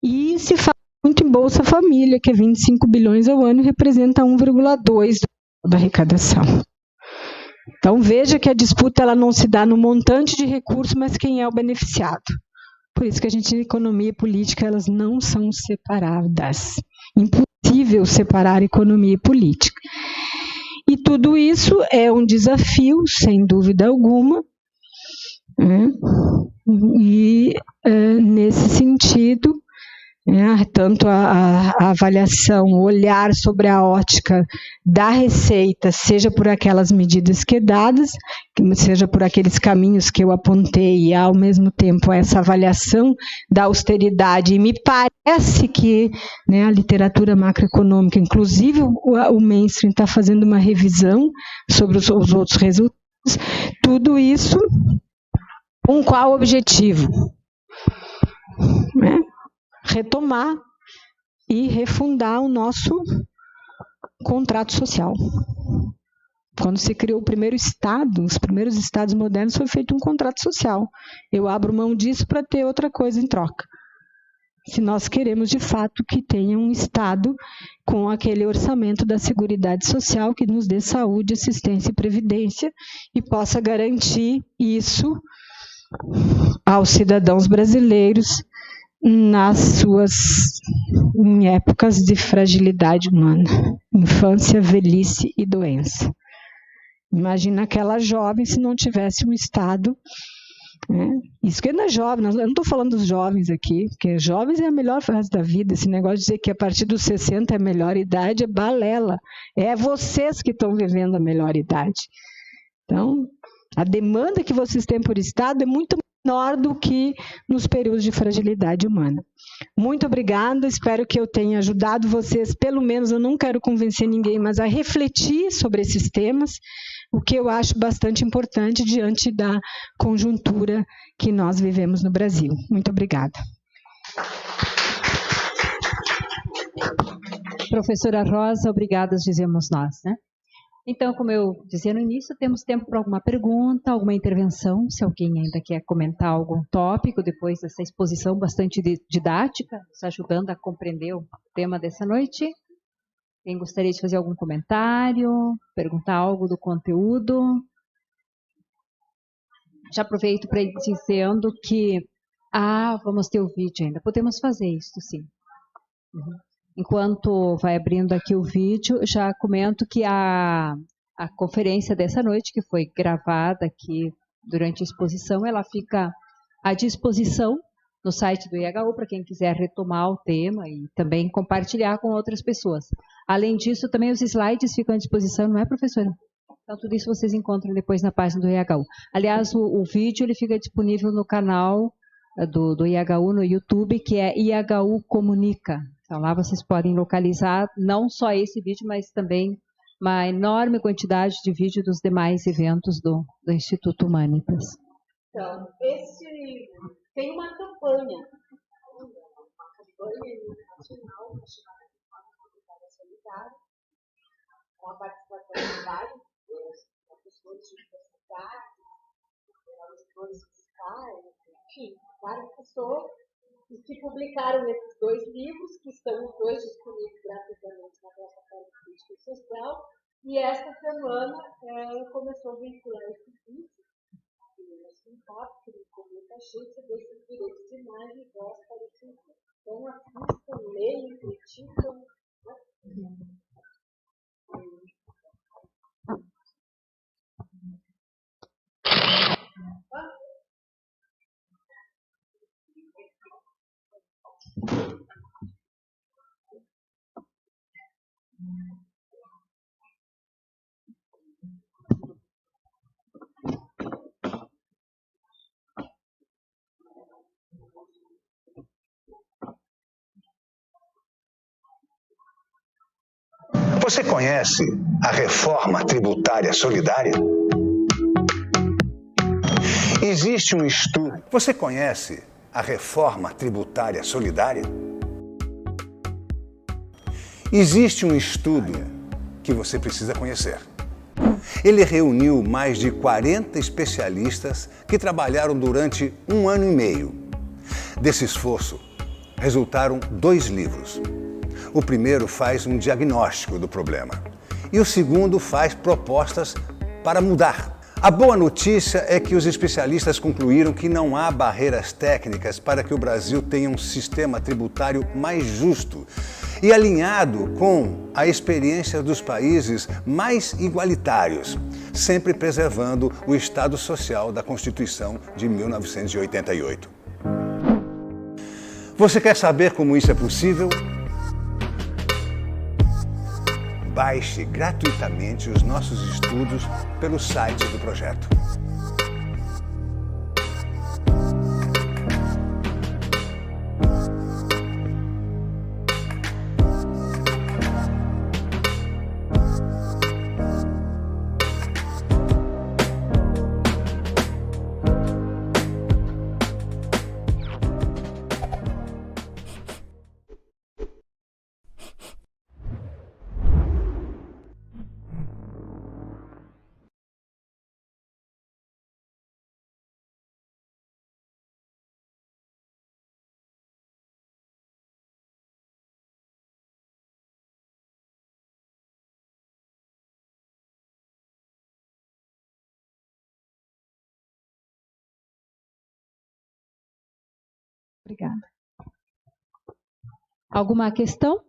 e se fala muito em Bolsa Família, que é 25 bilhões ao ano, e representa 1,2% da arrecadação. Então, veja que a disputa ela não se dá no montante de recursos, mas quem é o beneficiado. Por isso que a gente, economia e política, elas não são separadas. Impossível separar economia e política. E tudo isso é um desafio, sem dúvida alguma, e nesse sentido, tanto a avaliação, o olhar sobre a ótica da receita, seja por aquelas medidas quedadas, seja por aqueles caminhos que eu apontei, e ao mesmo tempo essa avaliação da austeridade, e me parece que a literatura macroeconômica, inclusive o mainstream está fazendo uma revisão sobre os outros resultados, tudo isso com qual objetivo? Retomar e refundar o nosso contrato social. Quando se criou o primeiro Estado, os primeiros Estados modernos, foi feito um contrato social. Eu abro mão disso para ter outra coisa em troca. Se nós queremos, de fato, que tenha um Estado com aquele orçamento da Seguridade Social que nos dê saúde, assistência e previdência e possa garantir isso aos cidadãos brasileiros em épocas de fragilidade humana, infância, velhice e doença. Imagina aquela jovem se não tivesse um Estado, isso que ainda é jovem, eu não estou falando dos jovens aqui, porque jovens é a melhor fase da vida, esse negócio de dizer que a partir dos 60 é a melhor idade é balela, é vocês que estão vivendo a melhor idade. Então, a demanda que vocês têm por Estado é muito menor do que nos períodos de fragilidade humana. Muito obrigada, espero que eu tenha ajudado vocês, pelo menos eu não quero convencer ninguém, mas a refletir sobre esses temas, o que eu acho bastante importante diante da conjuntura que nós vivemos no Brasil. Muito obrigada. Professora Rosa, obrigadas, dizemos nós, né? Então, como eu dizia no início, temos tempo para alguma pergunta, alguma intervenção, se alguém ainda quer comentar algum tópico, depois dessa exposição bastante didática, nos ajudando a compreender o tema dessa noite. Quem gostaria de fazer algum comentário, perguntar algo do conteúdo? Já aproveito para ir dizendo que, vamos ter o vídeo ainda, podemos fazer isso, sim. Enquanto vai abrindo aqui o vídeo, já comento que a conferência dessa noite, que foi gravada aqui durante a exposição, ela fica à disposição no site do IHU, para quem quiser retomar o tema e também compartilhar com outras pessoas. Além disso, também os slides ficam à disposição, não é, professora? Então, tudo isso vocês encontram depois na página do IHU. Aliás, o vídeo ele fica disponível no canal do IHU no YouTube, que é IHU Comunica. Então, lá vocês podem localizar não só esse vídeo, mas também uma enorme quantidade de vídeos dos demais eventos do Instituto Humanitas. Então, tem uma campanha nacional chamada Tributária Solidária, com a participação de vários professores universitários, professores fiscais, enfim, várias pessoas que publicaram esses 2 livros, que estão os 2 disponíveis gratuitamente na plataforma Política e Social, e esta semana começou a vincular esse vídeo, que me comunica a gente desses direitos de imagem e voz para o cinema. Então, assistam, leiam, criticam. Você conhece a reforma tributária solidária? Existe um estudo. Você conhece a reforma tributária solidária? Existe um estudo que você precisa conhecer. Ele reuniu mais de 40 especialistas que trabalharam durante 1 ano e meio. Desse esforço, resultaram 2 livros. O primeiro faz um diagnóstico do problema e o segundo faz propostas para mudar. A boa notícia é que os especialistas concluíram que não há barreiras técnicas para que o Brasil tenha um sistema tributário mais justo e alinhado com a experiência dos países mais igualitários, sempre preservando o Estado Social da Constituição de 1988. Você quer saber como isso é possível? Baixe gratuitamente os nossos estudos pelo site do projeto. Obrigada. Alguma questão?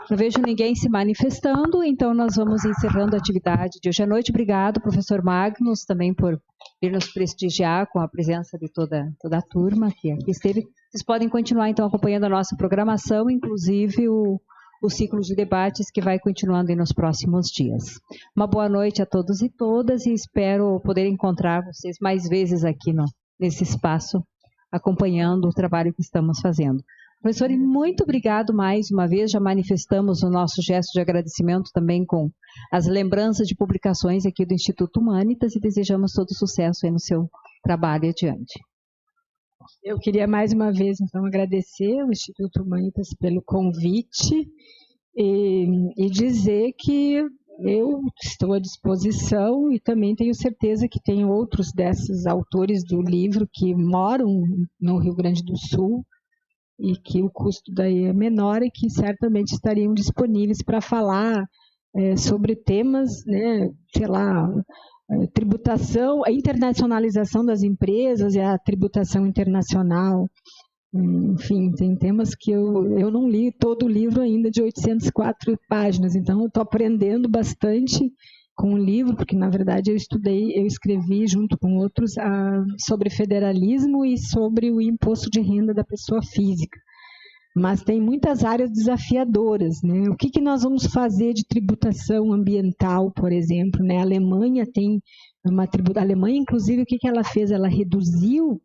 Não vejo ninguém se manifestando, então nós vamos encerrando a atividade de hoje à noite. Obrigado, professor Magnus, também por vir nos prestigiar com a presença de toda a turma que aqui esteve. Vocês podem continuar, então, acompanhando a nossa programação, inclusive o ciclo de debates que vai continuando nos próximos dias. Uma boa noite a todos e todas e espero poder encontrar vocês mais vezes aqui no nesse espaço, acompanhando o trabalho que estamos fazendo. Professor, muito obrigado mais uma vez, já manifestamos o nosso gesto de agradecimento também com as lembranças de publicações aqui do Instituto Humanitas e desejamos todo sucesso aí no seu trabalho adiante. Eu queria mais uma vez, então, agradecer ao Instituto Humanitas pelo convite e dizer que eu estou à disposição e também tenho certeza que tem outros desses autores do livro que moram no Rio Grande do Sul e que o custo daí é menor e que certamente estariam disponíveis para falar sobre temas, né, sei lá, tributação, a internacionalização das empresas e a tributação internacional. Enfim, tem temas que eu não li todo o livro ainda de 804 páginas, então eu estou aprendendo bastante com o livro, porque na verdade eu escrevi junto com outros sobre federalismo e sobre o imposto de renda da pessoa física. Mas tem muitas áreas desafiadoras, né? O que nós vamos fazer de tributação ambiental, por exemplo, né? A Alemanha tem a Alemanha, inclusive, o que ela fez? Ela reduziu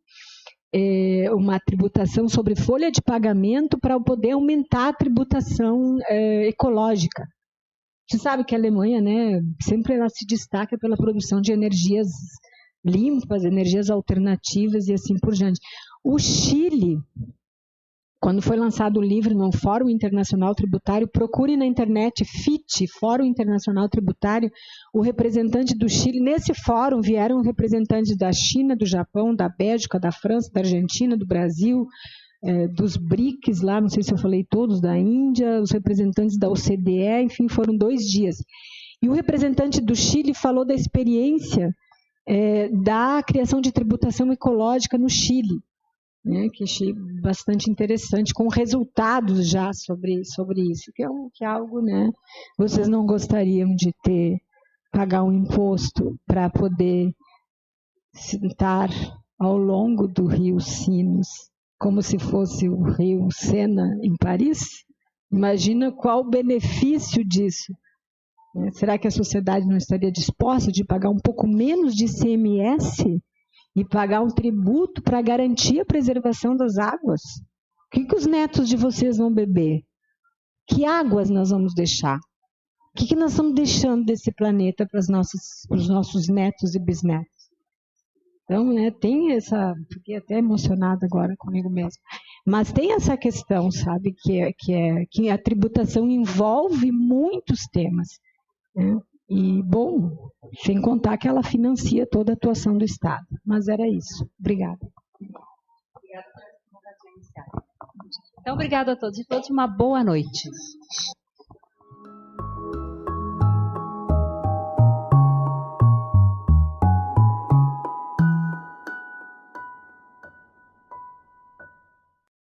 uma tributação sobre folha de pagamento para poder aumentar a tributação ecológica. Você sabe que a Alemanha, né, sempre ela se destaca pela produção de energias limpas, energias alternativas e assim por diante. O Chile, quando foi lançado o livro no Fórum Internacional Tributário, procure na internet FIT, Fórum Internacional Tributário, o representante do Chile. Nesse fórum vieram representantes da China, do Japão, da Bélgica, da França, da Argentina, do Brasil, dos BRICS lá, não sei se eu falei todos, da Índia, os representantes da OCDE, enfim, foram 2 dias. E o representante do Chile falou da experiência da criação de tributação ecológica no Chile, né, que achei bastante interessante, com resultados já sobre isso, que é algo, né, vocês não gostariam de pagar um imposto para poder sentar ao longo do rio Sinos, como se fosse o rio Sena em Paris? Imagina qual o benefício disso. Será que a sociedade não estaria disposta de pagar um pouco menos de ICMS e pagar um tributo para garantir a preservação das águas? O que os netos de vocês vão beber? Que águas nós vamos deixar? O que nós estamos deixando desse planeta para os nossos netos e bisnetos? Então, né, tem essa... Fiquei até emocionada agora comigo mesma. Mas tem essa questão, sabe, que a tributação envolve muitos temas, né? E, bom, sem contar que ela financia toda a atuação do Estado. Mas era isso. Obrigada. Então, obrigada a todos e todas. Uma boa noite.